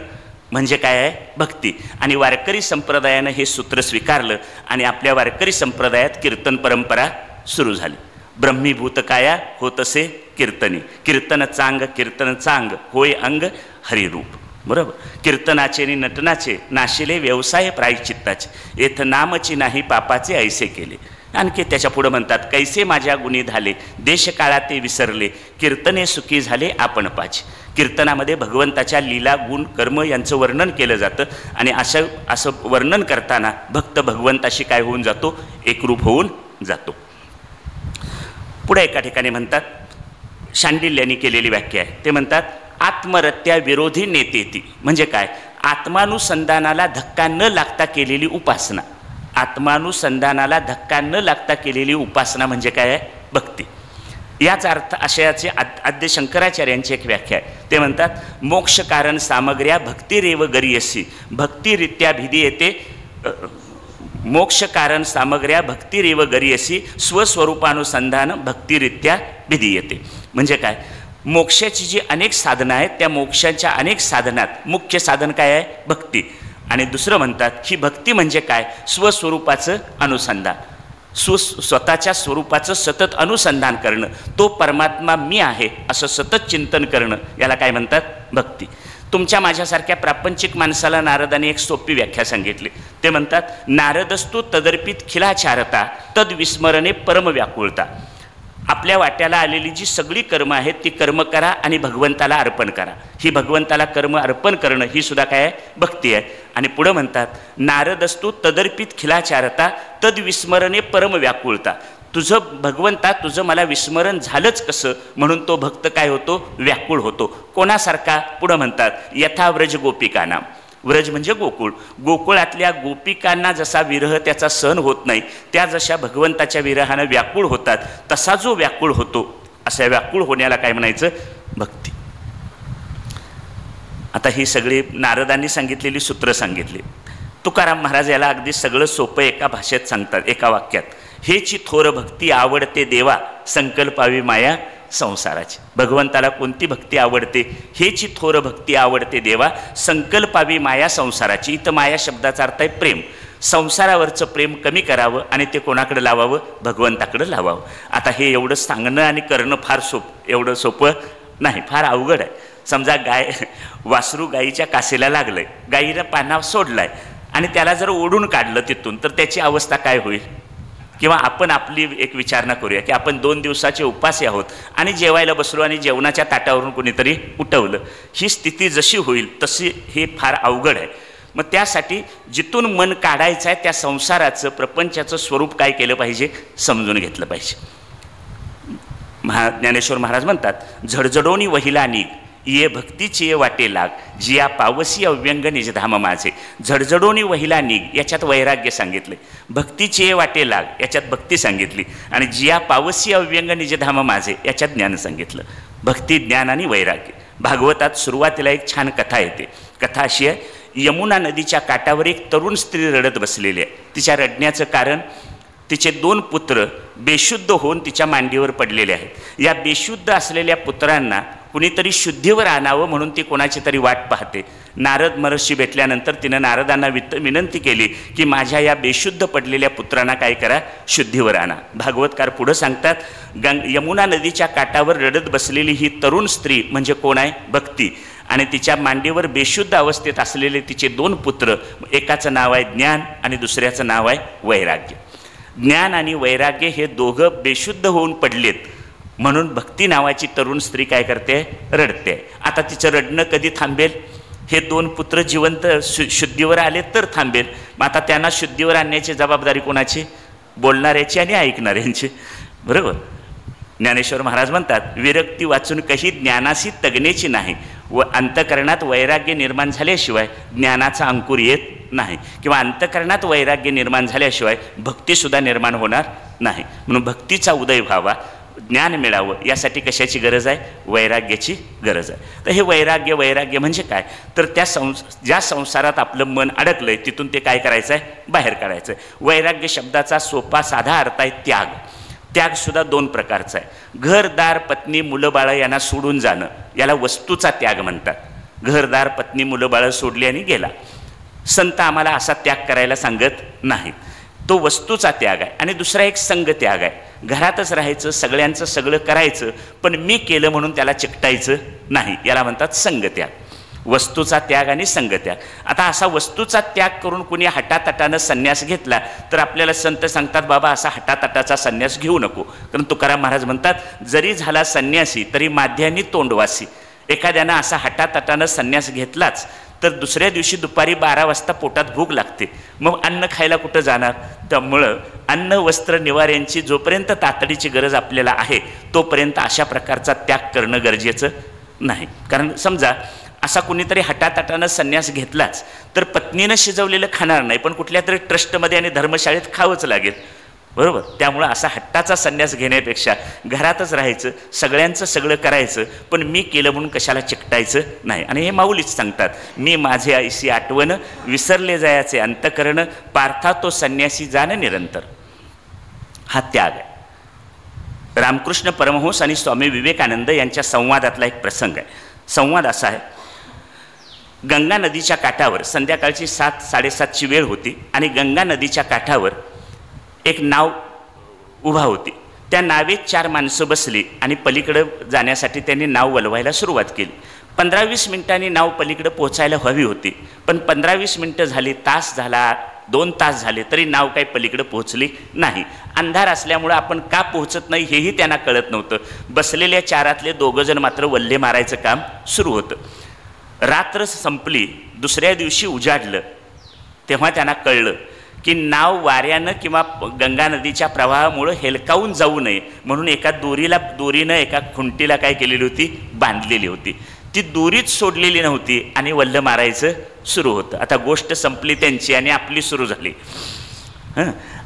म्हणजे काय आहे, भक्ती. आणि वारकरी संप्रदायानं हे सूत्र स्वीकारलं आणि आपल्या वारकरी संप्रदायात कीर्तन परंपरा सुरू झाली. ब्रह्मीभूत काया होतसे कीर्तनी, कीर्तन चांग होय अंग हरिरूप. बरोबर, कीर्तनाचे आणि नटनाचे नाशिले व्यवसाय प्रायश्चित्ताचे, येथ नामची नाही पापाचे ऐसे केले. आणखी त्याच्या पुढं म्हणतात, कैसे माझ्या गुणी झाले देश काळा ते विसरले, कीर्तने सुखी झाले आपण पाचे. कीर्तनामध्ये भगवंताच्या लीला गुण कर्म यांचं वर्णन केलं जातं आणि असं वर्णन करताना भक्त भगवंताशी काय होऊन जातो, एकरूप होऊन जातो. पुढे एका ठिकाणी म्हणतात, शांडिल्यांनी केलेली व्याख्या आहे, ते म्हणतात, आत्मरत्या विरोधी नेतेती. म्हणजे काय, आत्मानुसंधानाला धक्का न लागता केलेली उपासना. आत्मानुसंधानाला धक्का न लागता केलेली उपासना म्हणजे काय आहे, भक्ती. याच अर्थ आशयाचे आद्य शंकराचार्यांची एक व्याख्या आहे. ते म्हणतात, मोक्ष कारण सामग्र्या भक्तिरेव गरीयसी, भक्तिरित्या भिधी येते. मोक्ष कारण सामग्र्या भक्तिरेव गरीयसी, स्वस्वरूपानुसंधान भक्तिरित्या भिधी येते. म्हणजे काय, मोक्षाची जी अनेक साधनं आहेत त्या मोक्षाच्या अनेक साधनात मुख्य साधन काय आहे, भक्ती. आणि दुसरं म्हणतात ही भक्ती म्हणजे काय, स्वस्वरूपाचं अनुसंधान, स्वतःच्या स्वरूपाचं सतत अनुसंधान करणं, तो परमात्मा मी आहे असं सतत चिंतन करणं, याला काय म्हणतात, भक्ती. तुमच्या माझ्यासारख्या प्रापंचिक माणसाला नारदाने एक सोपी व्याख्या सांगितली. ते म्हणतात, नारदस्तु तदर्पित खिलाचारता तद विस्मरणे परम व्याकुळता. आपल्या वाट्याला आलेली जी सगळी कर्म आहेत ती कर्म करा आणि भगवंताला अर्पण करा. ही भगवंताला कर्म अर्पण करणं ही सुद्धा काय आहे, भक्ती आहे. आणि पुढं म्हणतात, नारदस्तु तदर्पित खिलाचारता तद विस्मरणे परम व्याकुळता. तुझं भगवंता, तुझं मला विस्मरण झालंच कसं, म्हणून तो भक्त काय होतो, व्याकुळ होतो. कोणासारखा, पुढं म्हणतात, यथा व्रज गोपिकानाम. व्रज म्हणजे गोकुळ, गोकुळातल्या गोपिकांना जसा विरह त्याचा सहन होत नाही, त्या जशा भगवंताच्या विरहानं व्याकुळ होतात, तसा जो व्याकुळ होतो, अशा व्याकुळ होण्याला काय म्हणायचं, भक्ती. आता ही सगळी नारदांनी सांगितलेली सूत्र सांगितली. तुकाराम महाराज याला अगदी सगळं सोपं एका भाषेत सांगतात, एका वाक्यात. हेची थोर भक्ती आवडते देवा, संकल्पावी माया संसाराची. भगवंताला कोणती भक्ती आवडते, हेची थोर भक्ती आवडते देवा, संकल्पावी माया संसाराची. इथं माया शब्दाचा अर्थ आहे प्रेम. संसारावरचं प्रेम कमी करावं आणि ते कोणाकडे लावावं, भगवंताकडे लावावं. आता हे एवढं सांगणं आणि करणं फार एवढं सोपं नाही, फार अवघड आहे. समजा वासरू गाईच्या कासेला लागलंय, गाईनं पाना सोडलाय आणि त्याला जर ओढून काढलं तिथून तर त्याची अवस्था काय होईल. किंवा आपण आपली एक विचारणा करूया की आपण 2 दिवसाचे उपासी आहोत आणि जेवायला बसलो आणि जेवणाच्या ताटावरून कोणीतरी उठवलं, ही स्थिती जशी होईल तशी हे फार अवघड आहे. मग त्यासाठी जिथून मन काढायचं आहे त्या संसाराचं प्रपंचाचं स्वरूप काय केलं पाहिजे, समजून घेतलं पाहिजे. ज्ञानेश्वर महाराज म्हणतात, झडझडोनी वहिला निघ ये भक्तीची ये वाटे लाग, जिया पावसी अव्यंग निजधाम माझे. झडझडोनी वहिला निघ, याच्यात वैराग्य सांगितले. भक्तीची ये वाटे लाग, याच्यात भक्ती सांगितली. आणि जिया पावसी अव्यंग निजधाम माझे, याच्यात ज्ञान सांगितलं. भक्ती, ज्ञान आणि वैराग्य. भागवतात सुरुवातीला एक छान कथा येते. कथा अशी आहे, यमुना नदीच्या काठावर एक तरुण स्त्री रडत बसलेली आहे. तिच्या रडण्याचं कारण, तिचे 2 पुत्र बेशुद्ध होऊन तिच्या मांडीवर पडलेले आहेत. या बेशुद्ध असलेल्या पुत्रांना कुणीतरी शुद्धीवर आणावं म्हणून ती कोणाची तरी वाट पाहते. नारद महर्षी भेटल्यानंतर तिनं नारदांना विनंती केली की माझ्या या बेशुद्ध पडलेल्या पुत्रांना काय करा, शुद्धीवर आणा. भागवतकार पुढं सांगतात, यमुना नदीच्या काठावर रडत बसलेली ही तरुण स्त्री म्हणजे कोण आहे, भक्ती. आणि तिच्या मांडीवर बेशुद्ध अवस्थेत असलेले तिचे 2 पुत्र, एकाचं नाव आहे ज्ञान आणि दुसऱ्याचं नाव आहे वैराग्य. ज्ञान आणि वैराग्य हे दोघं बेशुद्ध होऊन पडलेत म्हणून भक्ती नावाची तरुण स्त्री काय करते, रडते. आता तिचं रडणं कधी थांबेल? हे 2 पुत्र जिवंत शुद्धीवर आले तर थांबेल. मग आता त्यांना शुद्धीवर आणण्याची जबाबदारी कोणाची? बोलणाऱ्याची आणि ऐकणाऱ्यांची, बरोबर. ज्ञानेश्वर महाराज म्हणतात, विरक्ती वाचून काही ज्ञानाशी तगण्याची नाही व अंतकरणात वैराग्य निर्माण झाल्याशिवाय ज्ञानाचा अंकुर येत नाही, किंवा अंतकरणात वैराग्य निर्माण झाल्याशिवाय भक्तीसुद्धा निर्माण होणार नाही. म्हणून भक्तीचा उदय व्हावा, ज्ञान मिळावं, यासाठी कशाची गरज आहे, वैराग्याची गरज आहे. तर हे वैराग्य म्हणजे काय, तर त्या ज्या संसारात आपलं मन अडकलं आहे तिथून ते काय करायचं आहे, बाहेर काढायचं आहे. वैराग्य शब्दाचा सोपा साधा अर्थ आहे त्याग. त्यागसुद्धा 2 प्रकारचा आहे. घरदार पत्नी मुलं बाळं यांना सोडून जाणं, याला वस्तूचा त्याग म्हणतात. घरदार पत्नी मुलं बाळं सोडली आणि गेला. संत आम्हाला असा त्याग करायला सांगत नाही, तो वस्तूचा त्याग आहे. आणि दुसरा एक संग त्याग आहे. घरातच राहायचं, सगळ्यांचं सगळं करायचं, पण मी केलं म्हणून त्याला चिकटायचं नाही, याला म्हणतात संग त्याग. वस्तूचा त्याग आणि संग त्याग. आता असा वस्तूचा त्याग करून कुणी हटातटानं संन्यास घेतला तर आपल्याला संत सांगतात, बाबा असा हटातटाचा संन्यास घेऊ नको. कारण तुकाराम महाराज म्हणतात, जरी झाला संन्यासी तरी माध्यानी तोंडवासी. एखाद्यानं असा हटातटानं संन्यास घेतलाच तर दुसऱ्या दिवशी दुपारी 12 वाजता पोटात भूक लागते, मग अन्न खायला कुठं जाणार? त्यामुळं अन्न वस्त्र निवाऱ्यांची जोपर्यंत तातडीची गरज आपल्याला आहे तोपर्यंत अशा प्रकारचा त्याग करणं गरजेचं नाही. कारण समजा असा कुणीतरी हटातटानं संन्यास घेतलाच तर पत्नीनं शिजवलेलं खाणार नाही, पण कुठल्या तरी ट्रस्टमध्ये आणि धर्मशाळेत खावंच लागेल, बरोबर. त्यामुळं असा हट्टाचा संन्यास घेण्यापेक्षा घरातच राहायचं, सगळ्यांचं सगळं करायचं, पण मी केलं म्हणून कशाला चिकटायचं नाही. आणि हे माऊलीच सांगतात, मी माझे ऐशी आठवण विसरले जायाचे अंतकरण, पार्था तो संन्यासी जाणं निरंतर. हा त्याग आहे. रामकृष्ण परमहंस आणि स्वामी विवेकानंद यांच्या संवादातला एक प्रसंग आहे. संवाद असा आहे, गंगा नदीच्या काठावर संध्याकाळची 7-7:30ची वेळ होती आणि गंगा नदीच्या काठावर एक नाव उभा होती. त्या नावेत 4 माणसं बसली आणि पलीकडं जाण्यासाठी त्यांनी नाव वलवायला सुरुवात केली. 15-20 मिनिटांनी नाव पलीकडं पोचायला हवी होती, पण 15-20 मिनिटं झाली, तास झाला, 2 तास झाले तरी नाव काही पलीकडं पोहोचली नाही. अंधार असल्यामुळं आपण का पोहोचत नाही हेही त्यांना कळत नव्हतं. बसलेल्या 4 2 जण मात्र वल्ले मारायचं काम सुरू होतं. रात्र संपली, दुसऱ्या दिवशी उजाडलं, तेव्हा त्यांना कळलं की नाव वाऱ्यानं किंवा गंगा नदीच्या प्रवाहामुळं हेलकावून जाऊ नये म्हणून एका दोरीनं एका खुंटीला काय केलेली होती, बांधलेली होती. ती दोरीच सोडलेली नव्हती आणि वल्ल मारायचं सुरू होतं. आता गोष्ट संपली त्यांची आणि आपली सुरू झाली.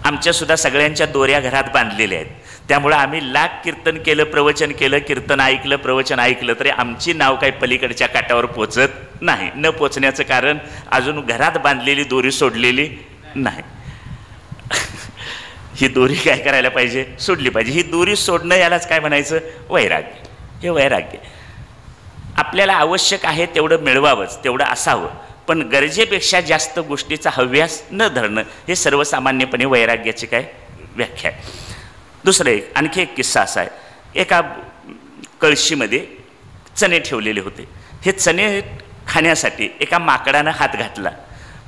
आमच्यासुद्धा सगळ्यांच्या दोऱ्या घरात बांधलेल्या आहेत, त्यामुळं आम्ही लाख कीर्तन केलं, प्रवचन केलं, कीर्तन ऐकलं, प्रवचन ऐकलं, तरी आमची नाव काही पलीकडच्या काठावर पोचत नाही. न पोचण्याचं कारण अजून घरात बांधलेली दोरी सोडलेली नाही. ही दोरी काय करायला पाहिजे, सोडली पाहिजे. ही दोरी सोडणं यालाच काय म्हणायचं, वैराग्य. हे वैराग्य. आपल्याला आवश्यक आहे तेवढं मिळवावंच, तेवढं असावं, पण गरजेपेक्षा जास्त गोष्टीचा हव्यास न धरणं, हे सर्वसामान्यपणे वैराग्याची काय व्याख्या आहे. दुसरं आणखी एक किस्सा असा आहे. एका कळशीमध्ये चणे ठेवलेले होते. हे चणे खाण्यासाठी एका माकडानं हात घातला.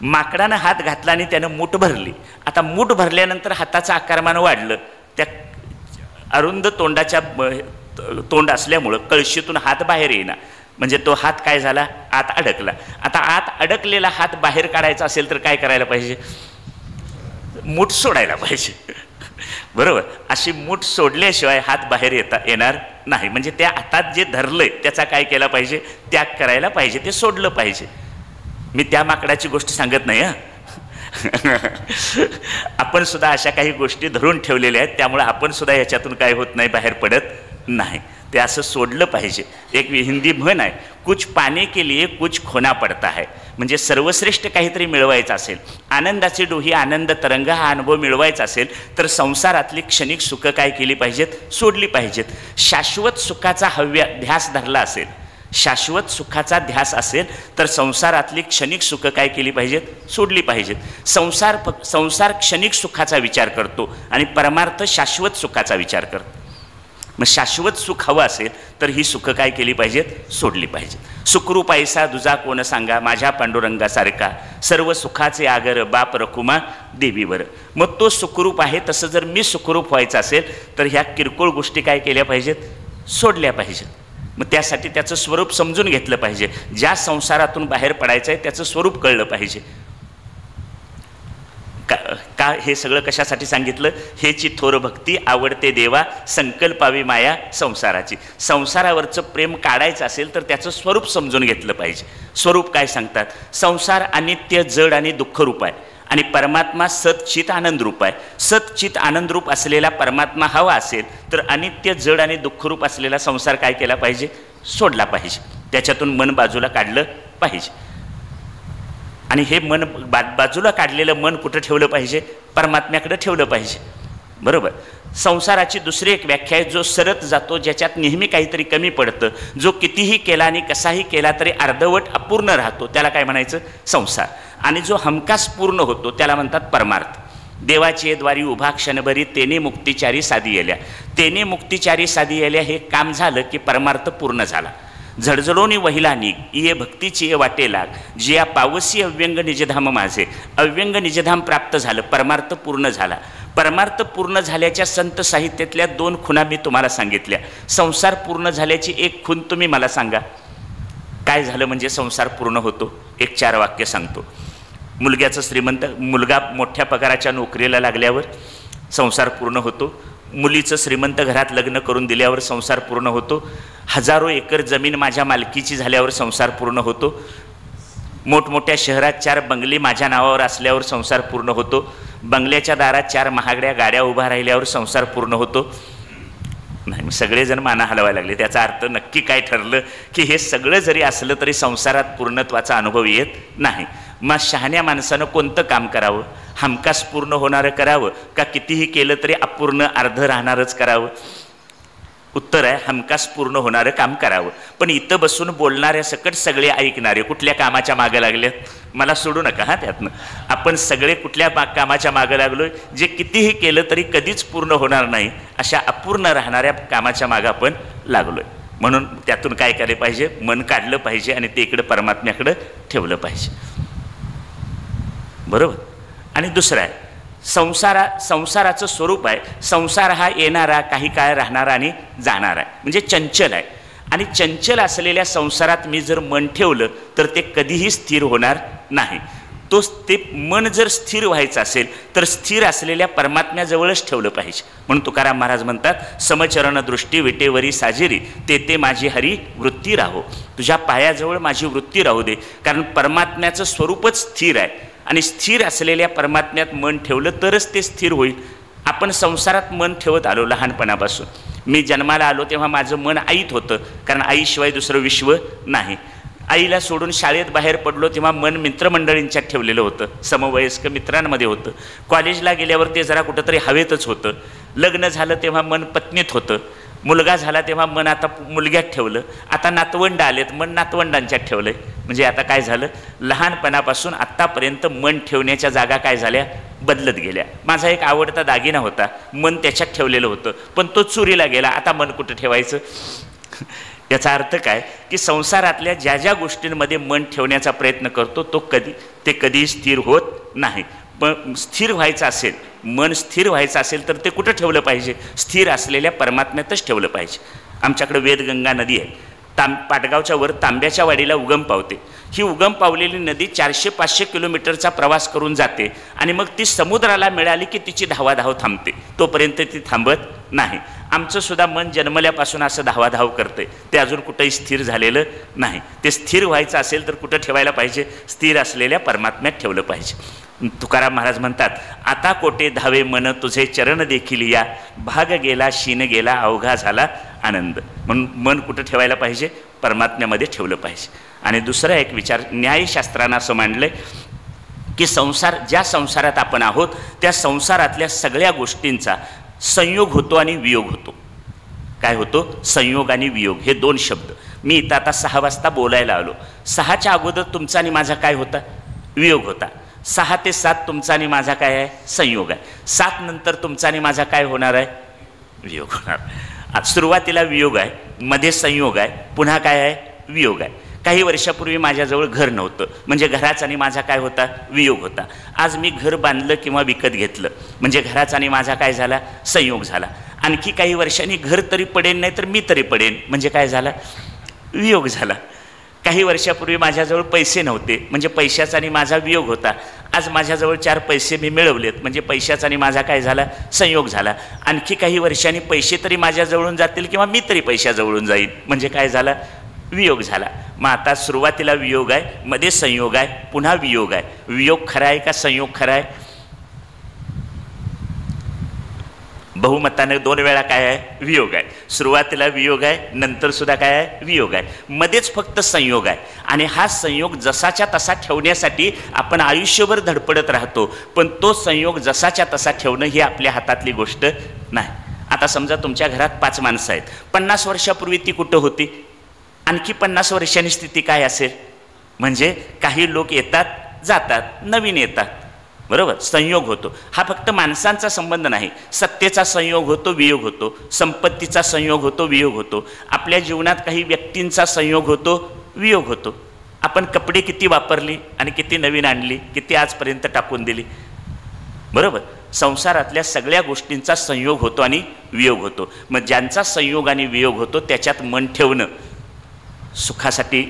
माकडानं हात घातला आणि त्यानं मूठ भरली. आता मूठ भरल्यानंतर हाताचं आकारमान वाढलं. त्या अरुंद तोंड असल्यामुळं कळशीतून हात बाहेर येईना, म्हणजे तो हात काय झाला, आत अडकला. आता आत अडकलेला हात बाहेर काढायचा असेल तर काय करायला पाहिजे, मूठ सोडायला पाहिजे. बरोबर. अशी मूठ सोडल्याशिवाय हात बाहेर येणार नाही. म्हणजे त्या हातात जे धरलंय त्याचा काय केला पाहिजे, त्याग करायला पाहिजे, ते सोडलं पाहिजे. मी त्या माकडाची गोष्ट सांगत नाही हा. आपण सुद्धा अशा काही गोष्टी धरून ठेवलेल्या आहेत, त्यामुळे आपण सुद्धा याच्यातून काय होत नाही, बाहेर पडत नाही. ते असं सोडलं पाहिजे. एक हिंदी म्हण आहे, कुछ पाने के लिए कुछ खोना पडता है. म्हणजे सर्वश्रेष्ठ काहीतरी मिळवायचं असेल, आनंदाची डोही आनंद तरंग हा अनुभव मिळवायचा असेल तर संसारातली क्षणिक सुख काय केली पाहिजेत, सोडली पाहिजेत. शाश्वत सुखाचा ध्यास धरला असेल, शाश्वत सुखाचा ध्यास असेल तर संसारातली क्षणिक सुख काय केली पाहिजेत, सोडली पाहिजेत. संसार क्षणिक सुखाचा विचार करतो आणि परमार्थ शाश्वत सुखाचा विचार करतो. मग शाश्वत सुख हवं असेल तर ही सुख काय केली पाहिजेत, सोडली पाहिजेत. सुखरूप ऐसा दुजा कोण सांगा, माझ्या पांडुरंगासारखा सर्व सुखाचे आगर बाप रखुमा देवीवर. मग तो सुखरूप आहे, तसं जर मी सुखरूप व्हायचं असेल तर ह्या किरकोळ गोष्टी काय केल्या पाहिजेत, सोडल्या पाहिजेत. मग त्यासाठी त्याचं स्वरूप समजून घेतलं पाहिजे. ज्या संसारातून बाहेर पडायचं आहे त्याचं स्वरूप कळलं पाहिजे. का हे सगळं कशासाठी सांगितलं, हेची थोर भक्ती आवडते देवा, संकल्पावी माया संसाराची. संसारावरचं प्रेम काढायचं असेल तर त्याचं स्वरूप समजून घेतलं पाहिजे. स्वरूप काय सांगतात, संसार अनित्य जड आणि दुःखरूप आहे आणि परमात्मा सतचित आनंद रूप आहे. सतचित आनंद रूप असलेला परमात्मा हवा असेल तर अनित्य जड आणि दुःखरूप असलेला संसार काय केला पाहिजे, सोडला पाहिजे. त्याच्यातून मन बाजूला काढलं पाहिजे. आणि हे मन बाजूला काढलेलं मन कुठं ठेवलं पाहिजे, परमात्म्याकडे ठेवलं पाहिजे. बरोबर. संसाराची दुसरी एक व्याख्या आहे, जो सरत जातो, ज्याच्यात नेहमी काहीतरी कमी पडतं, जो कितीही केला आणि कसाही केला तरी अर्धवट अपूर्ण राहतो, त्याला काय म्हणायचं, संसार. आणि जो हमखास पूर्ण होतो त्याला म्हणतात परमार्थ. देवाची द्वारी उभा क्षणभरी तेने मुक्तिचारी साधी येल्या. तेने मुक्तिचारी साधी येल्या हे काम झालं की परमार्थ पूर्ण झाला. झडझडोनी वहिला निघ ये भक्तीची ये वाटे लाग, जिया पावसी अव्यंग निजधाम माझे. अव्यंग निजधाम प्राप्त झालं, परमार्थ पूर्ण झाला. परमार्थ पूर्ण झाल्याच्या संत साहित्यातल्या 2 खुणा मी तुम्हाला सांगितल्या. संसार पूर्ण झाल्याची एक खूण तुम्ही मला सांगा, काय झालं म्हणजे संसार पूर्ण होतो. एक 4 वाक्य सांगतो. मुलग्याचं श्रीमंत, मुलगा मोठ्या पगाराच्या नोकरीला लागल्यावर संसार पूर्ण होतो. मुलीचं श्रीमंत घरात लग्न करून दिल्यावर संसार पूर्ण होतो. हजारो एकर जमीन माझ्या मालकीची झाल्यावर संसार पूर्ण होतो. मोठमोठ्या शहरात 4 बंगले माझ्या नावावर असल्यावर संसार पूर्ण होतो. बंगल्याच्या दारात 4 महागड्या गाड्या उभा राहिल्यावर संसार पूर्ण होतो. नाही, सगळेजण माना हलवायला लागले. त्याचा अर्थ नक्की काय ठरलं की हे सगळं जरी असलं तरी संसारात पूर्णत्वाचा अनुभव येत नाही. मग शहाण्या माणसानं कोणतं काम करावं, हमखास पूर्ण होणारं करावं का कितीही केलं तरी अपूर्ण अर्ध राहणारच करावं. उत्तर आहे हमखास पूर्ण होणारं काम करावं. पण इथं बसून बोलणाऱ्या सकट सगळे ऐकणारे कुठल्या कामाच्या मागं लागलेत, मला सोडू नका हा. त्यातनं आपण सगळे कुठल्या कामाच्या मागं लागलोय, जे कितीही केलं तरी कधीच पूर्ण होणार नाही अशा अपूर्ण राहणाऱ्या कामाच्या मागं आपण लागलोय. म्हणून त्यातून काय केलं पाहिजे, मन काढलं पाहिजे आणि ते इकडं परमात्म्याकडं ठेवलं पाहिजे. बरोबर. आणि दुसरं आहे संसाराचं स्वरूप आहे. संसार हा येणारा, काही काळ राहणारा आणि जाणारा आहे, म्हणजे चंचल आहे. आणि चंचल असलेल्या संसारात मी जर मन ठेवलं तर ते कधीही स्थिर होणार नाही. ते मन जर स्थिर व्हायचं असेल तर स्थिर असलेल्या परमात्म्याजवळच ठेवलं पाहिजे. म्हणून तुकाराम महाराज म्हणतात, समचरण दृष्टी विटेवरी साजिरी ते माझी हरी वृत्ती राहो. तुझ्या पायाजवळ माझी वृत्ती राहू दे. कारण परमात्म्याचं स्वरूपच स्थिर आहे आणि स्थिर असलेल्या परमात्म्यात मन ठेवलं तरच ते स्थिर होईल. आपण संसारात मन ठेवत आलो लहानपणापासून. मी जन्माला आलो तेव्हा माझं मन आईत होतं, कारण आईशिवाय दुसरं विश्व नाही. आईला सोडून शाळेत बाहेर पडलो तेव्हा मन मित्रमंडळींच्यात ठेवलेलं होतं, समवयस्क मित्रांमध्ये होतं. कॉलेजला गेल्यावर ते जरा कुठंतरी हवेतच होतं. लग्न झालं तेव्हा मन पत्नीत होतं. मुलगा झाला तेव्हा मन आता मुलग्यात ठेवलं. आता नातवंड आलेत, मन नातवंडांच्यात ठेवलंय. म्हणजे आता काय झालं, लहानपणापासून आत्तापर्यंत मन ठेवण्याच्या जागा काय झाल्या, बदलत गेल्या. माझा एक आवडता दागिना होता, मन त्याच्यात ठेवलेलं होतं, पण तो चोरीला गेला. आता मन कुठं ठेवायचं. याचा अर्थ काय की संसारातल्या ज्या ज्या गोष्टींमध्ये मन ठेवण्याचा प्रयत्न करतो ते कधी स्थिर होत नाही. पण स्थिर व्हायचं असेल, मन स्थिर व्हायचं असेल तर ते कुठं ठेवलं पाहिजे, स्थिर असलेल्या परमात्म्यातच ठेवलं पाहिजे. आमच्याकडे वेदगंगा नदी आहे. पाटगावच्या वर तांब्याच्या वाडीला उगम पावते. ही उगम पावलेली नदी 400-500 किलोमीटरचा प्रवास करून जाते आणि मग ती समुद्राला मिळाली की तिची धावाधाव थांबते, तोपर्यंत ती थांबत नाही. आमचं सुद्धा मन जन्मल्यापासून असं धावाधाव करते, ते अजून कुठंही स्थिर झालेलं नाही. ते स्थिर व्हायचं असेल तर कुठं ठेवायला पाहिजे? स्थिर असलेल्या परमात्म्यात ठेवलं पाहिजे. तुकाराम महाराज म्हणतात, आता कोटे धावे मन तुझे चरण देखील या, भाग गेला शीन गेला अवघा झाला आनंद. म्हणून मन कुठं ठेवायला पाहिजे? परमात्म्यामध्ये ठेवलं पाहिजे. आणि दुसरा एक विचार न्यायशास्त्रानं असं मांडलं की संसार, ज्या संसारात आपण आहोत त्या संसारातल्या सगळ्या गोष्टींचा संयोग होतो आणि वियोग होतो. काय होतो? संयोग आणि वियोग, हे दोन शब्द. मी इथं आता 6 वाजता बोलायला आलो, 6च्या अगोदर तुमचा आणि माझा काय होता? वियोग होता. 6 ते 7 तुमचा आणि माझा काय आहे? संयोग आहे. 7 नंतर तुमचा आणि माझा काय होणार आहे? वियोग होणार. सुरुवातीला वियोग आहे, मध्ये संयोग आहे, पुन्हा काय आहे? वियोग आहे. काही वर्षापूर्वी माझ्याजवळ घर नव्हतं, म्हणजे घराचा आणि माझा काय होता? वियोग होता. आज मी घर बांधलं किंवा विकत घेतलं, म्हणजे घराचा आणि माझा काय झाला? संयोग झाला. आणखी काही वर्षांनी घर तरी पडेन, नाही तर मी तरी पडेन, म्हणजे काय झाला? वियोग झाला. काही वर्षापूर्वी माझ्याजवळ पैसे नव्हते, म्हणजे पैशाचा आणि माझा वियोग होता. आज माझ्याजवळ 4 पैसे मी मिळवलेत, म्हणजे पैशाचा आणि माझा काय झाला? संयोग झाला. आणखी काही वर्षांनी पैसे तरी माझ्याजवळून जातील किंवा मी तरी पैशाजवळून जाईल, म्हणजे काय झाला? वियोग झाला. मग आता सुरुवातीला वियोग आहे, मध्ये संयोग आहे, पुन्हा वियोग आहे. वियोग खरा आहे का संयोग खरा आहे? बहुमताने 2 वेळा काय आहे? वियोग आहे. सुरुवातीला वियोग आहे, नंतर सुद्धा काय आहे? वियोग आहे. मध्येच फक्त संयोग आहे. आणि हा संयोग जसाच्या तसा ठेवण्यासाठी आपण आयुष्यभर धडपडत राहतो, पण तो संयोग जसाच्या तसा ठेवणं ही आपल्या हातातली गोष्ट नाही. आता समजा तुमच्या घरात 5 माणसं आहेत. 50 वर्षापूर्वी ती कुठं होती? आणखी 50 वर्षांनी स्थिती काय असेल? म्हणजे काही लोक येतात जातात, नवीन येतात, बरोबर? संयोग होतो. हा फक्त माणसांचा संबंध नाही, सत्तेचा संयोग होतो, वियोग होतो, संपत्तीचा संयोग होतो, वियोग होतो, आपल्या जीवनात काही व्यक्तींचा संयोग होतो, वियोग होतो. आपण कपडे किती वापरली आणि किती नवीन आणली, किती आजपर्यंत टाकून दिली, बरोबर? संसारातल्या सगळ्या गोष्टींचा संयोग होतो आणि वियोग होतो. मग ज्यांचा संयोग आणि वियोग होतो त्याच्यात मन ठेवणं सुखासाठी,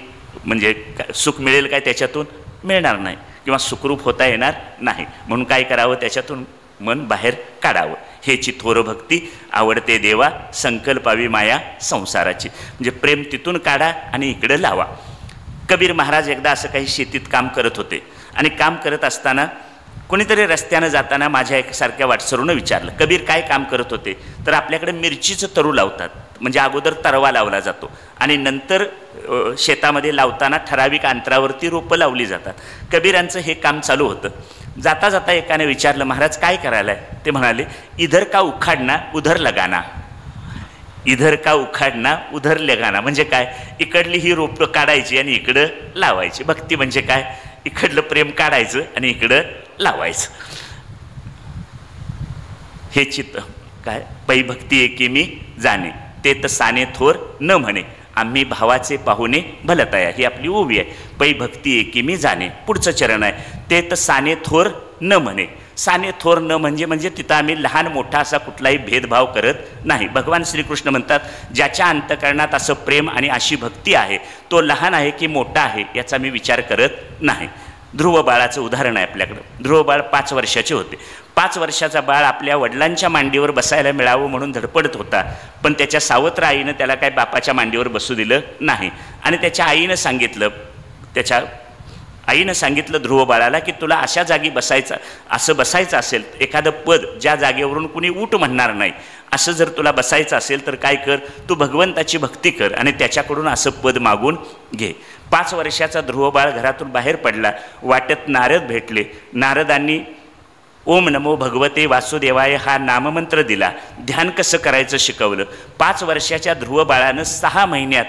म्हणजे सुख मिळेल काय? त्याच्यातून मिळणार नाही, किंवा सुखरूप होता येणार नाही. म्हणून काय करावं? त्याच्यातून मन बाहेर काढावं. हेची थोर भक्ती आवडते देवा, संकल्पावी माया संसाराची. म्हणजे प्रेम तिथून काढा आणि इकडं लावा. कबीर महाराज एकदा असं काही शेतीत काम करत होते आणि काम करत असताना कोणीतरी रस्त्यानं जाताना माझ्या एकसारख्या वाटसरूनं विचारलं, कबीर काय काम करत होते? तर आपल्याकडे मिरचीचं तरू लावतात, म्हणजे अगोदर तरवा लावला जातो आणि नंतर शेतामध्ये लावताना ठराविक अंतरावरती रोपं लावली जातात. कबीरांचं हे काम चालू होतं. जाता जाता एकाने विचारलं, महाराज काय करायला आहे? ते म्हणाले, इधर का उखाडना उधर लगाना. इधर का उखाडना उधर लगाना म्हणजे काय? इकडली ही रोपं काढायची आणि इकडं लावायची. भक्ती म्हणजे काय? इकडलं प्रेम काढायचं आणि इकडं लावायचं. हे चित्त काय? पै भक्ती एकी मी जाणे, ते तर साने थोर न म्हणे, आम्ही भावाचे पाहुणे भलतया. ही आपली ओवी आहे. पै भक्ती एकी मी जाणे. पुढचं चरण आहे, ते तर साने थोर न म्हणे. साने थोर न म्हणजे तिथं आम्ही लहान मोठा असा कुठलाही भेदभाव करत नाही. भगवान श्रीकृष्ण म्हणतात, ज्याच्या अंतकरणात असं प्रेम आणि अशी भक्ती आहे तो लहान आहे की मोठा आहे याचा मी विचार करत नाही. ध्रुव बाळाचं उदाहरण आहे आपल्याकडं. ध्रुव बाळ 5 वर्षाचे होते. 5 वर्षाचा बाळ आपल्या वडिलांच्या मांडीवर बसायला मिळावं म्हणून धडपडत होता, पण त्याच्या सावत्र आईनं त्याला काय बापाच्या मांडीवर बसू दिलं नाही. आणि त्याच्या आईनं सांगितलं ध्रुव बाळाला की तुला अशा जागी बसायचं असेल, एखादं पद ज्या जागेवरून कुणी उठ म्हणणार नाही असं जर तुला बसायचं असेल तर काय कर, तू भगवंताची भक्ती कर आणि त्याच्याकडून असं पद मागून घे. 5 वर्षाचा ध्रुव बाळ घरातून बाहेर पडला. वाटेत नारद भेटले. नारदांनी ओम नमो भगवते वासुदेवाय हा नाममंत्र दिला. ध्यान कसं करायचं शिकवलं. 5 वर्षाच्या ध्रुव बाळानं 6 महिन्यात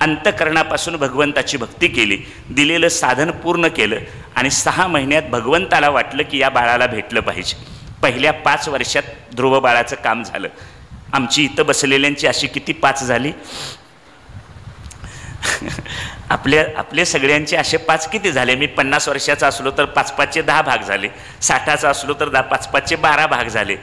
अंतकरणापासून भगवंताची भक्ती केली, दिलेलं साधन पूर्ण केलं आणि 6 महिन्यात भगवंताला वाटलं की या बाळाला भेटलं पाहिजे. पहिल्या 5 वर्षात ध्रुव बाळाचं काम झालं. आमची इथं बसलेल्यांची अशी किती 5 झाली? आपले सगळ्यांचे असे 5 किती झाले? मी 50 वर्षाचा असलो तर 5-5चे 10 भाग झाले, 60चा असलो तर 5-5चे 12 भाग झाले.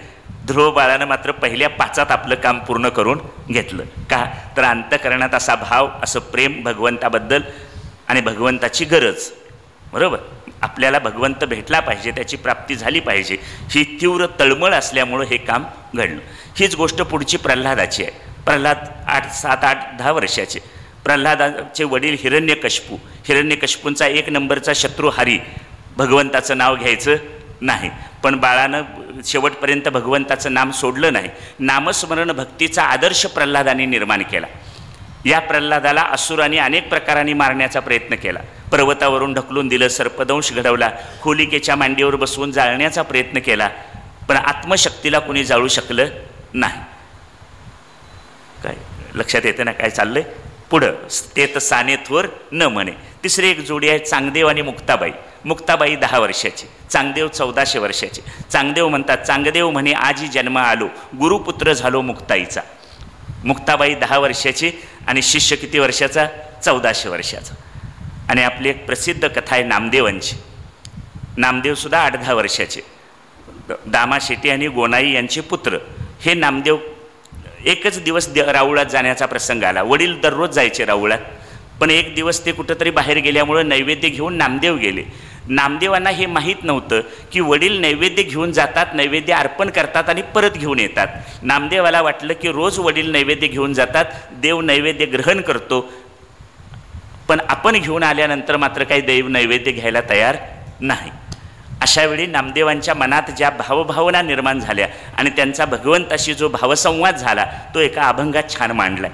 ध्रुव बाळानं मात्र पहिल्या 5त आपलं काम पूर्ण करून घेतलं. का? तर अंतकरणात असा भाव, असं प्रेम भगवंताबद्दल आणि भगवंताची गरज. बरोबर, आपल्याला भगवंत भेटला पाहिजे, त्याची प्राप्ती झाली पाहिजे, ही तीव्र तळमळ असल्यामुळं हे काम घडलं. हीच गोष्ट पुढची प्रल्हादाची आहे. प्रल्हाद 7, 8, 10 वर्षाचे. प्रल्हादाचे वडील हिरण्यकश्यपूंचा 1 नंबरचा शत्रू हरी. भगवंताचं नाव घ्यायचं नाही, पण बाळानं शेवटपर्यंत भगवंताचं नाम सोडलं नाही. नामस्मरण भक्तीचा आदर्श प्रल्हादाने निर्माण केला. या प्रल्हादाला असुरांनी अनेक प्रकारांनी मारण्याचा प्रयत्न केला. पर्वतावरून ढकलून दिलं, सर्पदंश घडवला, होलिकेच्या मांडीवर बसवून जाळण्याचा प्रयत्न केला, पण आत्मशक्तीला कोणी जाळू शकलं नाही. काय लक्षात येतं ना काय चाललंय पुढं? ते तर साने थोर न म्हणे. तिसरी एक जोडी आहे चांगदेव आणि मुक्ताबाई. मुक्ताबाई 10 वर्षाची, चांगदेव 1400 वर्षाचे. चांगदेव म्हणतात, चांगदेव म्हणे आजी जन्म आलो, गुरुपुत्र झालो मुक्ताईचा. मुक्ताबाई 10 वर्षाची आणि शिष्य किती वर्षाचा? 1400 वर्षाचा. आणि आपली एक प्रसिद्ध कथा आहे नामदेवांची. नामदेवसुद्धा 8-10 वर्षाचे. दामा शेट्टी आणि गोनाई यांचे पुत्र. हे नामदेव एकच दिवस राऊळात जाण्याचा प्रसंग आला. वडील दररोज जायचे राऊळात, पण एक दिवस ते कुठंतरी बाहेर गेल्यामुळं नैवेद्य घेऊन नामदेव गेले. नामदेवांना हे माहीत नव्हतं की वडील नैवेद्य घेऊन जातात, नैवेद्य अर्पण करतात आणि परत घेऊन येतात. नामदेवाला वाटलं की रोज वडील नैवेद्य घेऊन जातात, देव नैवेद्य ग्रहण करतो, पण आपण घेऊन आल्यानंतर मात्र काही देव नैवेद्य घ्यायला तयार नाही. अशावेळी नामदेवांच्या मनात ज्या भावभावना निर्माण झाल्या आणि त्यांचा भगवंताशी जो भावसंवाद झाला तो एका अभंगात छान मांडलाय.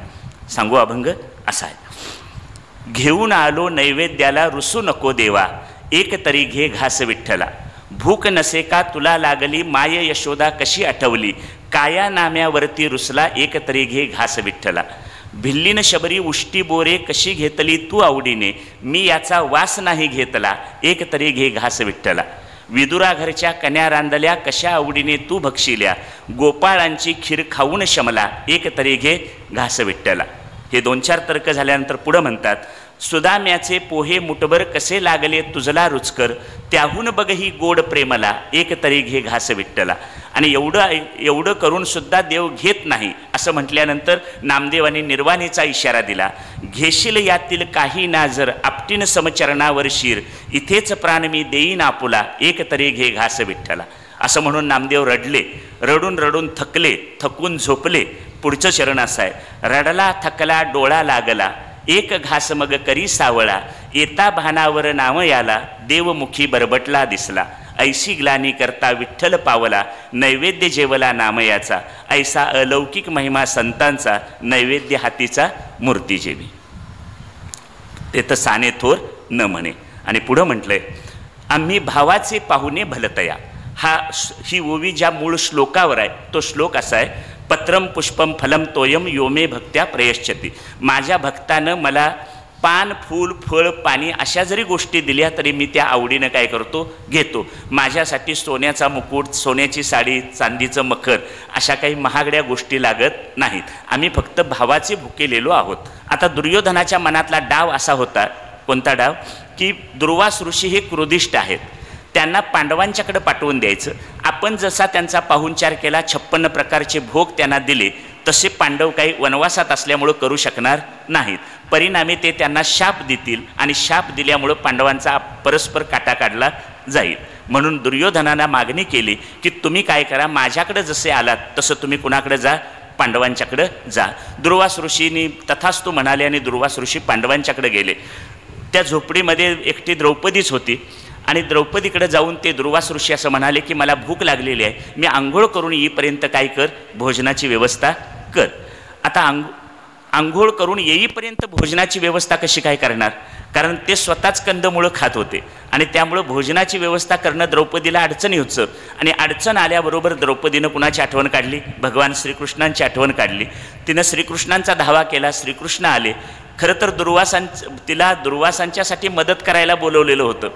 सांगू अभंग असा आहे. घेऊन आलो नैवेद्याला रुसू नको देवा, एक तरी घे घास विठ्ठला. भूक नसे का तुला लागली, माय यशोदा कशी आठवली, काया नाम्यावरती रुसला, एक तरी घे घास विठ्ठला. भिल्लीन शबरी उष्टी बोरे कशी घेतली तू आवडीने, मी याचा वास नाही घेतला, एक तरी घे घास विठ्ठला. विदुरा घरच्या कन्या रांधल्या कशा आवडीने तू भक्षिल्या, गोपाळांची खीर खाऊन शमला, एक तरी घे घास विठ्ठला. हे 2-4 तर्क झाल्यानंतर पुढं म्हणतात, सुदाम्याचे पोहे मुठभर कसे लागले तुझला रुचकर, त्याहून बघ ही गोड प्रेमला, एक तरी घे घास विठ्ठला. आणि एवढं करून सुद्धा देव घेत नाही असं म्हटल्यानंतर नामदेवांनी निर्वाणीचा इशारा दिला. घेशील यातील काही ना जर, आपटीन समचरणावर शिर, इथेच प्राण मी देईन आपुला, एक तरी घे घास विठ्ठला. असं म्हणून नामदेव रडले. रडून रडून थकून झोपले. पुढचं चरण असं आहे. रडला थकला डोळा लागला, एक घास मग करी सावळा, येता भानावर नाव याला, देवमुखी बरबटला दिसला. ऐशी ग्लानी करता विठ्ठल पावला, नैवेद्य जेवला नामयाचा, ऐसा अलौकिक महिमा संतांचा, नैवेद्य हातीचा मूर्ती जेवी. ते तर साने थोर न म्हणे. आणि पुढं म्हटलंय, आम्ही भावाचे पाहुणे भलतया. ही ओवी ज्या मूळ श्लोकावर आहे तो श्लोक असा आहे. पत्रम पुष्पम फलम तोयम योमे भक्त्या प्रयश्चती. माझ्या भक्तानं मला पान फूल फळ पाणी अशा जरी गोष्टी दिल्या तरी मी त्या आवडीनं काय करतो, घेतो. माझ्यासाठी सोन्याचा मुकुट, सोन्याची साडी, चांदीचं मखर अशा काही महागड्या गोष्टी लागत नाहीत. आम्ही फक्त भावाचे भुकेलेलो आहोत. आता दुर्योधनाच्या मनातला डाव असा होता. कोणता डाव? की दुर्वास ऋषी हे क्रोधिष्ट आहेत, त्यांना पांडवांच्याकडे पाठवून द्यायचं. आपण जसा त्यांचा पाहुणचार केला, 56 प्रकारचे भोग त्यांना दिले, तसे पांडव काही वनवासात असल्यामुळं करू शकणार नाहीत. परिणामी ते त्यांना शाप देतील आणि शाप दिल्यामुळं पांडवांचा परस्पर काटा काढला जाईल. म्हणून दुर्योधनाला मागणी केली की तुम्ही काय करा, माझ्याकडे जसे आलात तसं तुम्ही कुणाकडे जा, पांडवांच्याकडे जा. दुर्वास ऋषींनी तथास्तु म्हणाले आणि दुर्वास ऋषी पांडवांच्याकडे गेले. त्या झोपडीमध्ये एकटी द्रौपदीच होती आणि द्रौपदीकडे जाऊन ते दुर्वास ऋषी असं म्हणाले की मला भूक लागलेली आहे, मी आंघोळ करून येईपर्यंत काय कर, भोजनाची व्यवस्था कर. आता आंघोळ करून येईपर्यंत भोजनाची व्यवस्था कशी काय करणार? कारण ते स्वतःच कंदमुळं खात होते आणि त्यामुळं भोजनाची व्यवस्था करणं द्रौपदीला अडचणी होतं. आणि अडचण आल्याबरोबर द्रौपदीनं कुणाची आठवण काढली? भगवान श्रीकृष्णांची आठवण काढली. तिनं श्रीकृष्णांचा धावा केला. श्रीकृष्ण आले. खरं तर तिला दुर्वासांच्यासाठी मदत करायला बोलवलेलं होतं.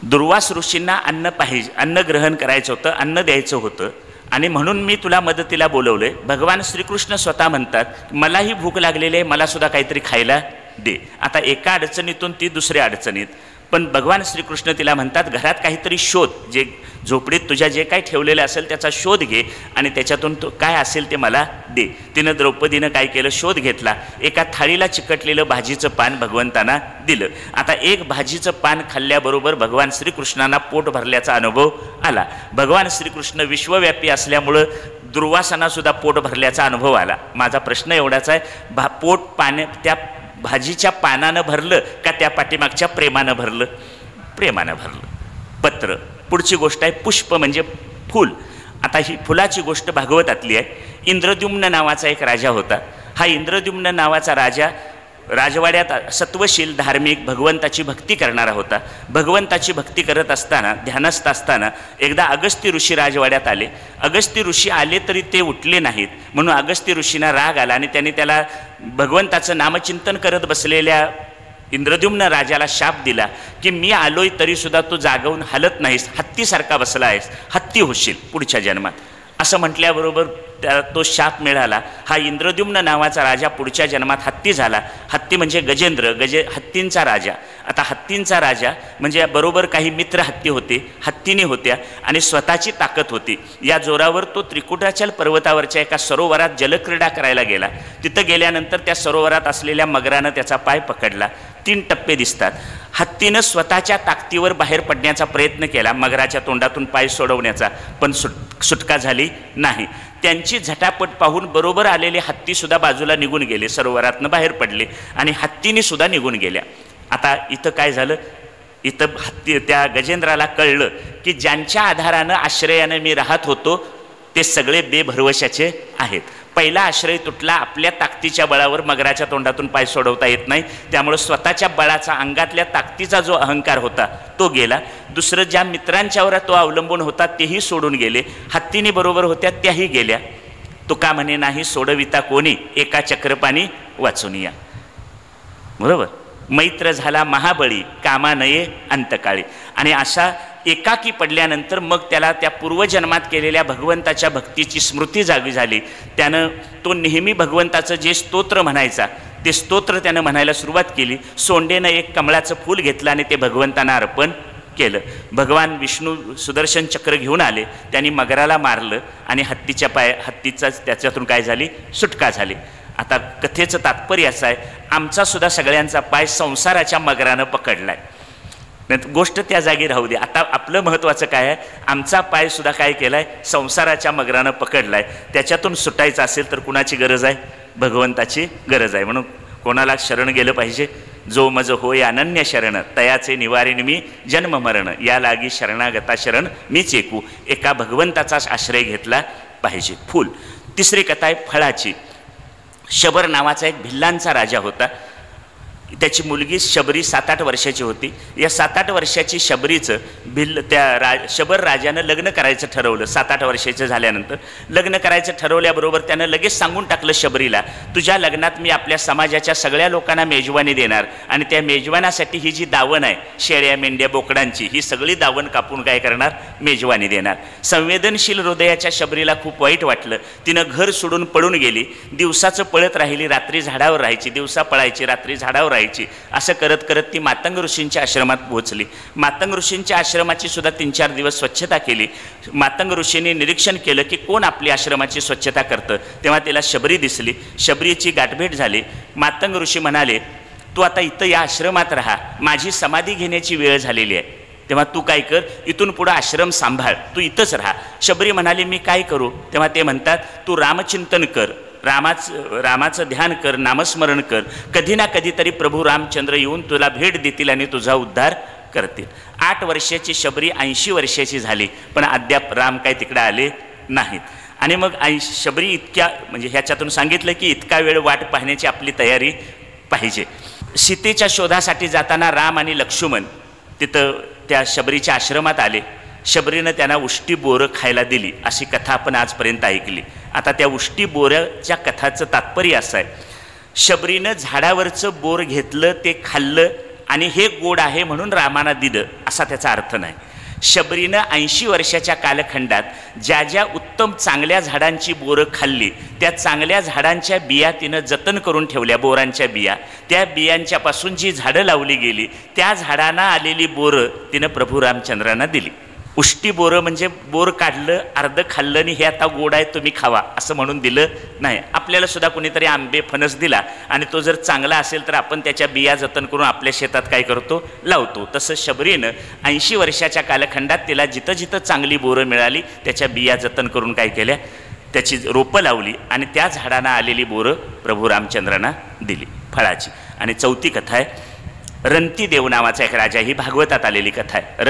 दुर्वास ऋषींना अन्न ग्रहण करायचं होतं, अन्न द्यायचं होतं आणि म्हणून मी तुला मदतीला बोलवले. भगवान श्रीकृष्ण स्वतः म्हणतात मलाही भूक लागलेली आहे, मला सुद्धा काहीतरी खायला दे. आता एका अडचणीतून ती दुसऱ्या अडचणीत. पण भगवान श्रीकृष्ण तिला म्हणतात घरात काहीतरी शोध, जे झोपडीत तुझ्या जे काही ठेवलेलं असेल त्याचा शोध घे आणि त्याच्यातून तो काय असेल ते मला दे. तिनं द्रौपदीनं काय केलं, शोध घेतला, एका थाळीला चिकटलेलं भाजीचं पान भगवंतांना दिलं. आता एक भाजीचं पान खाल्ल्याबरोबर भगवान श्रीकृष्णांना पोट भरल्याचा अनुभव आला. भगवान श्रीकृष्ण विश्वव्यापी असल्यामुळं दुर्वासांनासुद्धा पोट भरल्याचा अनुभव आला. माझा प्रश्न एवढाच आहे, पोट त्या भाजीच्या पानानं भरलं का त्या पाठीमागच्या प्रेमानं भरलं? प्रेमानं भरलं. पत्र. पुढची गोष्ट आहे पुष्प म्हणजे फूल. आता ही फुलाची गोष्ट भागवतातली आहे. इंद्रद्युम्न नावाचा एक राजा होता. हा इंद्रद्युम्न नावाचा राजा राजवाड्यात सत्वशील, धार्मिक, भगवंताची भक्ती करणारा होता. भगवंताची भक्ती करत असताना, ध्यानस्थ असताना एकदा अगस्त्य ऋषी राजवाड्यात आले. अगस्त्य ऋषी आले तरी ते उठले नाहीत, म्हणून अगस्त्य ऋषींना राग आला आणि त्यांनी त्याला भगवंताचं नामचिंतन करत बसलेल्या इंद्रद्युम्न राजाला शाप दिला की मी आलोय तरीसुद्धा तू जागवून हलत नाहीस, हत्तीसारखा बसला आहेस, हत्ती होशील पुढच्या जन्मात. असं म्हटल्याबरोबर तो शाप मिळाला. हा इंद्रद्युम्न नावाचा राजा पुढच्या जन्मात हत्ती झाला. हत्ती म्हणजे गजेंद्र, हत्तींचा राजा. आता हत्तींचा राजा म्हणजे बरोबर काही मित्र हत्ती होते, हत्तीने होत्या आणि स्वतःची ताकद होती. या जोरावर तो त्रिकुटाचल पर्वतावरच्या एका सरोवरात जलक्रीडा करायला गेला. तिथं गेल्यानंतर त्या सरोवरात असलेल्या मगरानं त्याचा पाय पकडला. 3 टप्पे दिसतात. हत्तीनं स्वतःच्या ताकदीवर बाहेर पडण्याचा प्रयत्न केला, मगराच्या तोंडातून पाय सोडवण्याचा, पण सुटका झाली नाही. त्यांची झटापट पाहून बरोबर आलेले हत्तीसुद्धा बाजूला निघून गेले, सरोवरातनं बाहेर पडले आणि हत्तीने सुद्धा निघून गेल्या. आता इथं काय झालं, इथं हत्ती त्या गजेंद्राला कळलं की ज्यांच्या आधारानं आश्रयानं मी राहत होतो ते सगळे बेभरवशाचे आहेत. पहिला आश्रय तुटला, आपल्या ताकदीच्या बळावर मगराच्या तोंडातून पाय सोडवता येत नाही, त्यामुळे स्वतःच्या बळाचा, अंगातल्या ताकदीचा जो अहंकार होता तो गेला. दुसरं ज्या मित्रांच्यावर तो अवलंबून होता तेही सोडून गेले. हत्तीने बरोबर होत्या त्याही गेल्या. तुका म्हणे नाही सोडविता कोणी, एका चक्रपाणी वाचून या. बरोबर. मैत्र झाला महाबळी, कामा नये अंतकाळी. आणि अशा एकाकी पडल्यानंतर मग त्याला त्या पूर्वजन्मात केलेल्या भगवंताच्या भक्तीची स्मृती जागी झाली. त्यानं तो नेहमी भगवंताचं जे स्तोत्र म्हणायचा ते स्तोत्र त्यानं म्हणायला सुरुवात केली. सोंडेनं एक कमळाचं फूल घेतलं आणि ते भगवंतांना अर्पण केलं. भगवान विष्णू सुदर्शन चक्र घेऊन आले, त्यांनी मगराला मारलं आणि हत्तीचा त्याच्यातून काय झाली, सुटका झाली. आता कथेचं तात्पर्य असं आहे, आमचा सुद्धा सगळ्यांचा पाय संसाराच्या मगरानं पकडलाय. गोष्ट त्या जागी राहू दे. आता आपलं महत्त्वाचं काय आहे, आमचा पाय सुद्धा काय केलाय, संसाराच्या मगरानं पकडलाय. त्याच्यातून सुटायचं असेल तर कुणाची गरज आहे, भगवंताची गरज आहे. म्हणून कोणाला शरण गेलं पाहिजे, जो मज होय अनन्य शरण, तयाचे निवारिन मी जन्म मरण, या लागी शरणागता शरण मीच ऐकू. एका भगवंताचाच आश्रय घेतला पाहिजे. फूल. तिसरी कथा आहे फळाची. शबर नावाचा एक भिल्लांचा राजा होता. त्याची मुलगी शबरी 7-8 वर्षाची होती. या 7-8 वर्षाची शबरीचं शबर राजानं लग्न करायचं ठरवलं. 7-8 वर्षाचं झाल्यानंतर लग्न करायचं ठरवल्याबरोबर त्यानं लगेच सांगून टाकलं शबरीला, तुझ्या लग्नात मी आपल्या समाजाच्या सगळ्या लोकांना मेजवानी देणार आणि त्या मेजवानासाठी ही जी दावण आहे, शेळ्या मेंढ्या बोकडांची, ही सगळी दावण कापून काय करणार, मेजवानी देणार. संवेदनशील हृदयाच्या शबरीला खूप वाईट वाटलं. तिनं घर सोडून पळून गेली. दिवसाचं पळत राहिली, रात्री झाडावर राहायची, दिवसा पळायची, रात्री झाडावर. असं करत करत ती मातंग ऋषींच्या आश्रमात पोहोचली. मातंग ऋषींच्या आश्रमाची सुद्धा 3-4 दिवस स्वच्छता केली. मातंग ऋषींनी निरीक्षण केलं की कोण आपली आश्रमाची स्वच्छता करतं. तेव्हा तिला शबरी दिसली. शबरीची गाठभेट झाली. मातंग ऋषी म्हणाले, तू आता इथं या आश्रमात राहा, माझी समाधी घेण्याची वेळ झालेली आहे, तेव्हा तू काय कर, इथून पुढं आश्रम सांभाळ, तू इथंच राहा. शबरी म्हणाली, मी काय करू. तेव्हा ते म्हणतात, तू रामचिंतन कर, रामाचं ध्यान कर, नामस्मरण कर, कधी ना कधीतरी प्रभू रामचंद्र येऊन तुला भेट देतील आणि तुझा उद्धार करतील. 8 वर्षाची शबरी 80 वर्षाची झाली, पण अद्याप राम काय तिकडे आले नाहीत. आणि मग शबरी इतक्या म्हणजे ह्याच्यातून सांगितलं की इतका वेळ वाट पाहण्याची आपली तयारी पाहिजे. सीतेच्या शोधासाठी जाताना राम आणि लक्ष्मण तिथं त्या शबरीच्या आश्रमात आले. शबरीनं त्यांना उष्टी बोरं खायला दिली, अशी कथा आपण आजपर्यंत ऐकली. आता त्या उष्टी बोराच्या कथाचं तात्पर्य असं आहे, शबरीनं झाडावरचं बोर घेतलं, ते खाल्लं आणि हे गोड आहे म्हणून रामाना दिलं, असा त्याचा अर्थ नाही. शबरीनं 80 वर्षाच्या कालखंडात ज्या ज्या उत्तम चांगल्या झाडांची बोरं खाल्ली, त्या चांगल्या झाडांच्या बिया तिनं जतन करून ठेवल्या, बोरांच्या बिया. त्या बियांच्यापासून जी झाडं लावली गेली, त्या झाडांना आलेली बोरं तिनं प्रभू रामचंद्रांना दिली. उष्टी बोरं म्हणजे बोर काढलं, अर्ध खाल्लं आणि हे आता गोड आहे तुम्ही खावा असं म्हणून दिलं नाही. आपल्याला सुद्धा कोणीतरी आंबे फणस दिला आणि तो जर चांगला असेल तर आपण त्याच्या बिया जतन करून आपल्या शेतात काय करतो, लावतो. तसं शबरीनं 80 वर्षाच्या कालखंडात तिला जिथं जिथं चांगली बोरं मिळाली त्याच्या बिया जतन करून काय केल्या, त्याची रोपं लावली आणि त्या झाडांना आलेली बोरं प्रभू रामचंद्रांना दिली फळाची. आणि चौथी कथा आहे रंतीदेव नावाचा एक राजा, ही भागवतात आलेली कथा आहे.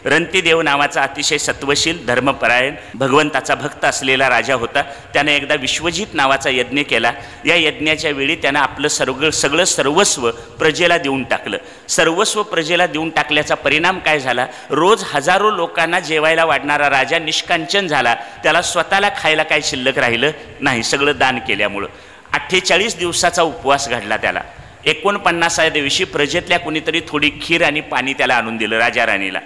रंतीदेव नावाचा अतिशय सत्वशील, धर्मपरायण, भगवंताचा भक्त असलेला राजा होता. त्याने एकदा विश्वजित नावाचा यज्ञ केला. या यज्ञाच्या वेळी त्यानं आपलं सगळं सर्वस्व प्रजेला देऊन टाकलं. सर्वस्व प्रजेला देऊन टाकल्याचा परिणाम काय झाला, रोज हजारो लोकांना जेवायला वाढणारा राजा निष्कांचन झाला. त्याला स्वतःला खायला काय शिल्लक राहिलं नाही, सगळं दान केल्यामुळं. 48 दिवसाचा उपवास घडला त्याला. 49व्या दिवशी प्रजेतल्या कोणीतरी थोडी खीर आणि पाणी त्याला आणून दिलं राजा राणीला.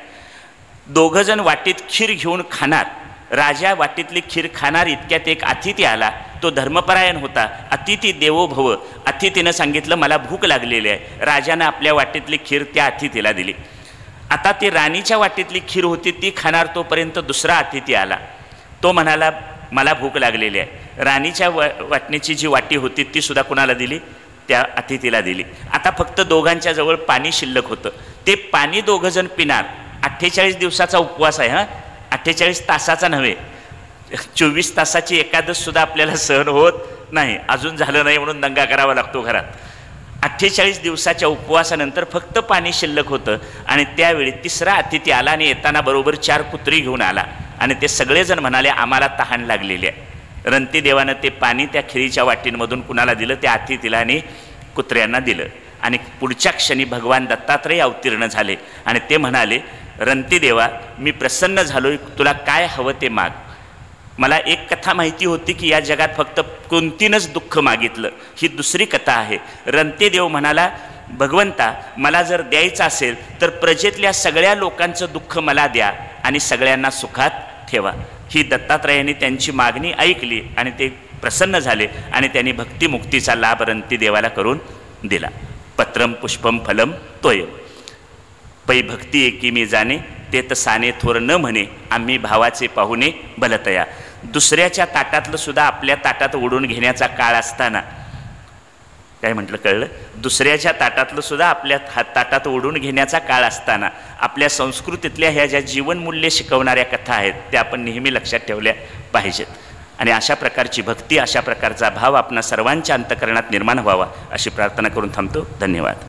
दोघंजण वाटीत खीर घेऊन खाणार, राजा वाटीतली खीर खाणार, इतक्यात एक अतिथी आला. तो धर्मपरायण होता. अतिथी देवो भव. अतिथीनं सांगितलं मला भूक लागलेली आहे. राजानं आपल्या वाटीतली खीर त्या अतिथीला दिली. आता ती राणीच्या वाटीतली खीर होती ती खाणार, तोपर्यंत दुसरा अतिथी आला. तो म्हणाला मला भूक लागलेली आहे. राणीच्या वाटणीची जी वाटी होती ती सुद्धा कुणाला दिली, त्या अतिथीला दिली. आता फक्त दोघांच्या जवळ पाणी शिल्लक होतं. ते पाणी दोघंजण पिणार. 48 दिवसाचा उपवास आहे, 48 तासाचा नव्हे, 24 तासाची एकादश सुद्धा आपल्याला सहन होत नाही. अजून झालं नाही म्हणून दंगा करावा लागतो घरात. 48 दिवसाच्या उपवासानंतर फक्त पाणी शिल्लक होतं आणि त्यावेळी तिसरा अतिथी आला आणि येताना बरोबर 4 कुत्री घेऊन आला आणि ते सगळेजण म्हणाले आम्हाला तहान लागलेली आहे. रंतीदेवानं ते पाणी त्या खिरीच्या वाटींमधून कुणाला दिलं, त्या अतिथीला आणि कुत्र्यांना दिलं. आणि पुढच्या क्षणी भगवान दत्तात्रय अवतीर्ण झाले आणि ते म्हणाले रंतीदेवा मी प्रसन्न झालोय, तुला काय हवं ते माग. मला एक कथा माहिती होती की या जगात फक्त कोणतीनच दुःख मागितलं, ही दुसरी कथा आहे. रंतीदेव म्हणाला भगवंता मला जर द्यायचं असेल तर प्रजेतल्या सगळ्या लोकांचं दुःख मला द्या आणि सगळ्यांना सुखात ठेवा. ही दत्तात्रयाने त्यांची मागणी ऐकली आणि ते प्रसन्न झाले आणि त्यांनी भक्तिमुक्तीचा लाभ रंतीदेवाला करून दिला. पत्रम पुष्पम फलम तोय पै भक्ती एकी मी जाणे ते तसाने थोर न म्हणे आम्ही भावाचे पाहुणे भलतया. दुसऱ्याच्या ताटातलं सुद्धा आपल्या ताटात ओढून घेण्याचा काळ असताना, काय म्हटलं कळलं, दुसऱ्याच्या ताटातलं सुद्धा आपल्या ताटात ओढून घेण्याचा काळ असताना आपल्या संस्कृतीतल्या ह्या ज्या जीवनमूल्य शिकवणाऱ्या कथा आहेत त्या आपण नेहमी लक्षात ठेवल्या पाहिजेत. आणि अशा प्रकारची भक्ती, अशा प्रकारचा भाव आपणा सर्वांच्या अंतःकरणात निर्माण व्हावा अशी प्रार्थना करून थांबतो. धन्यवाद.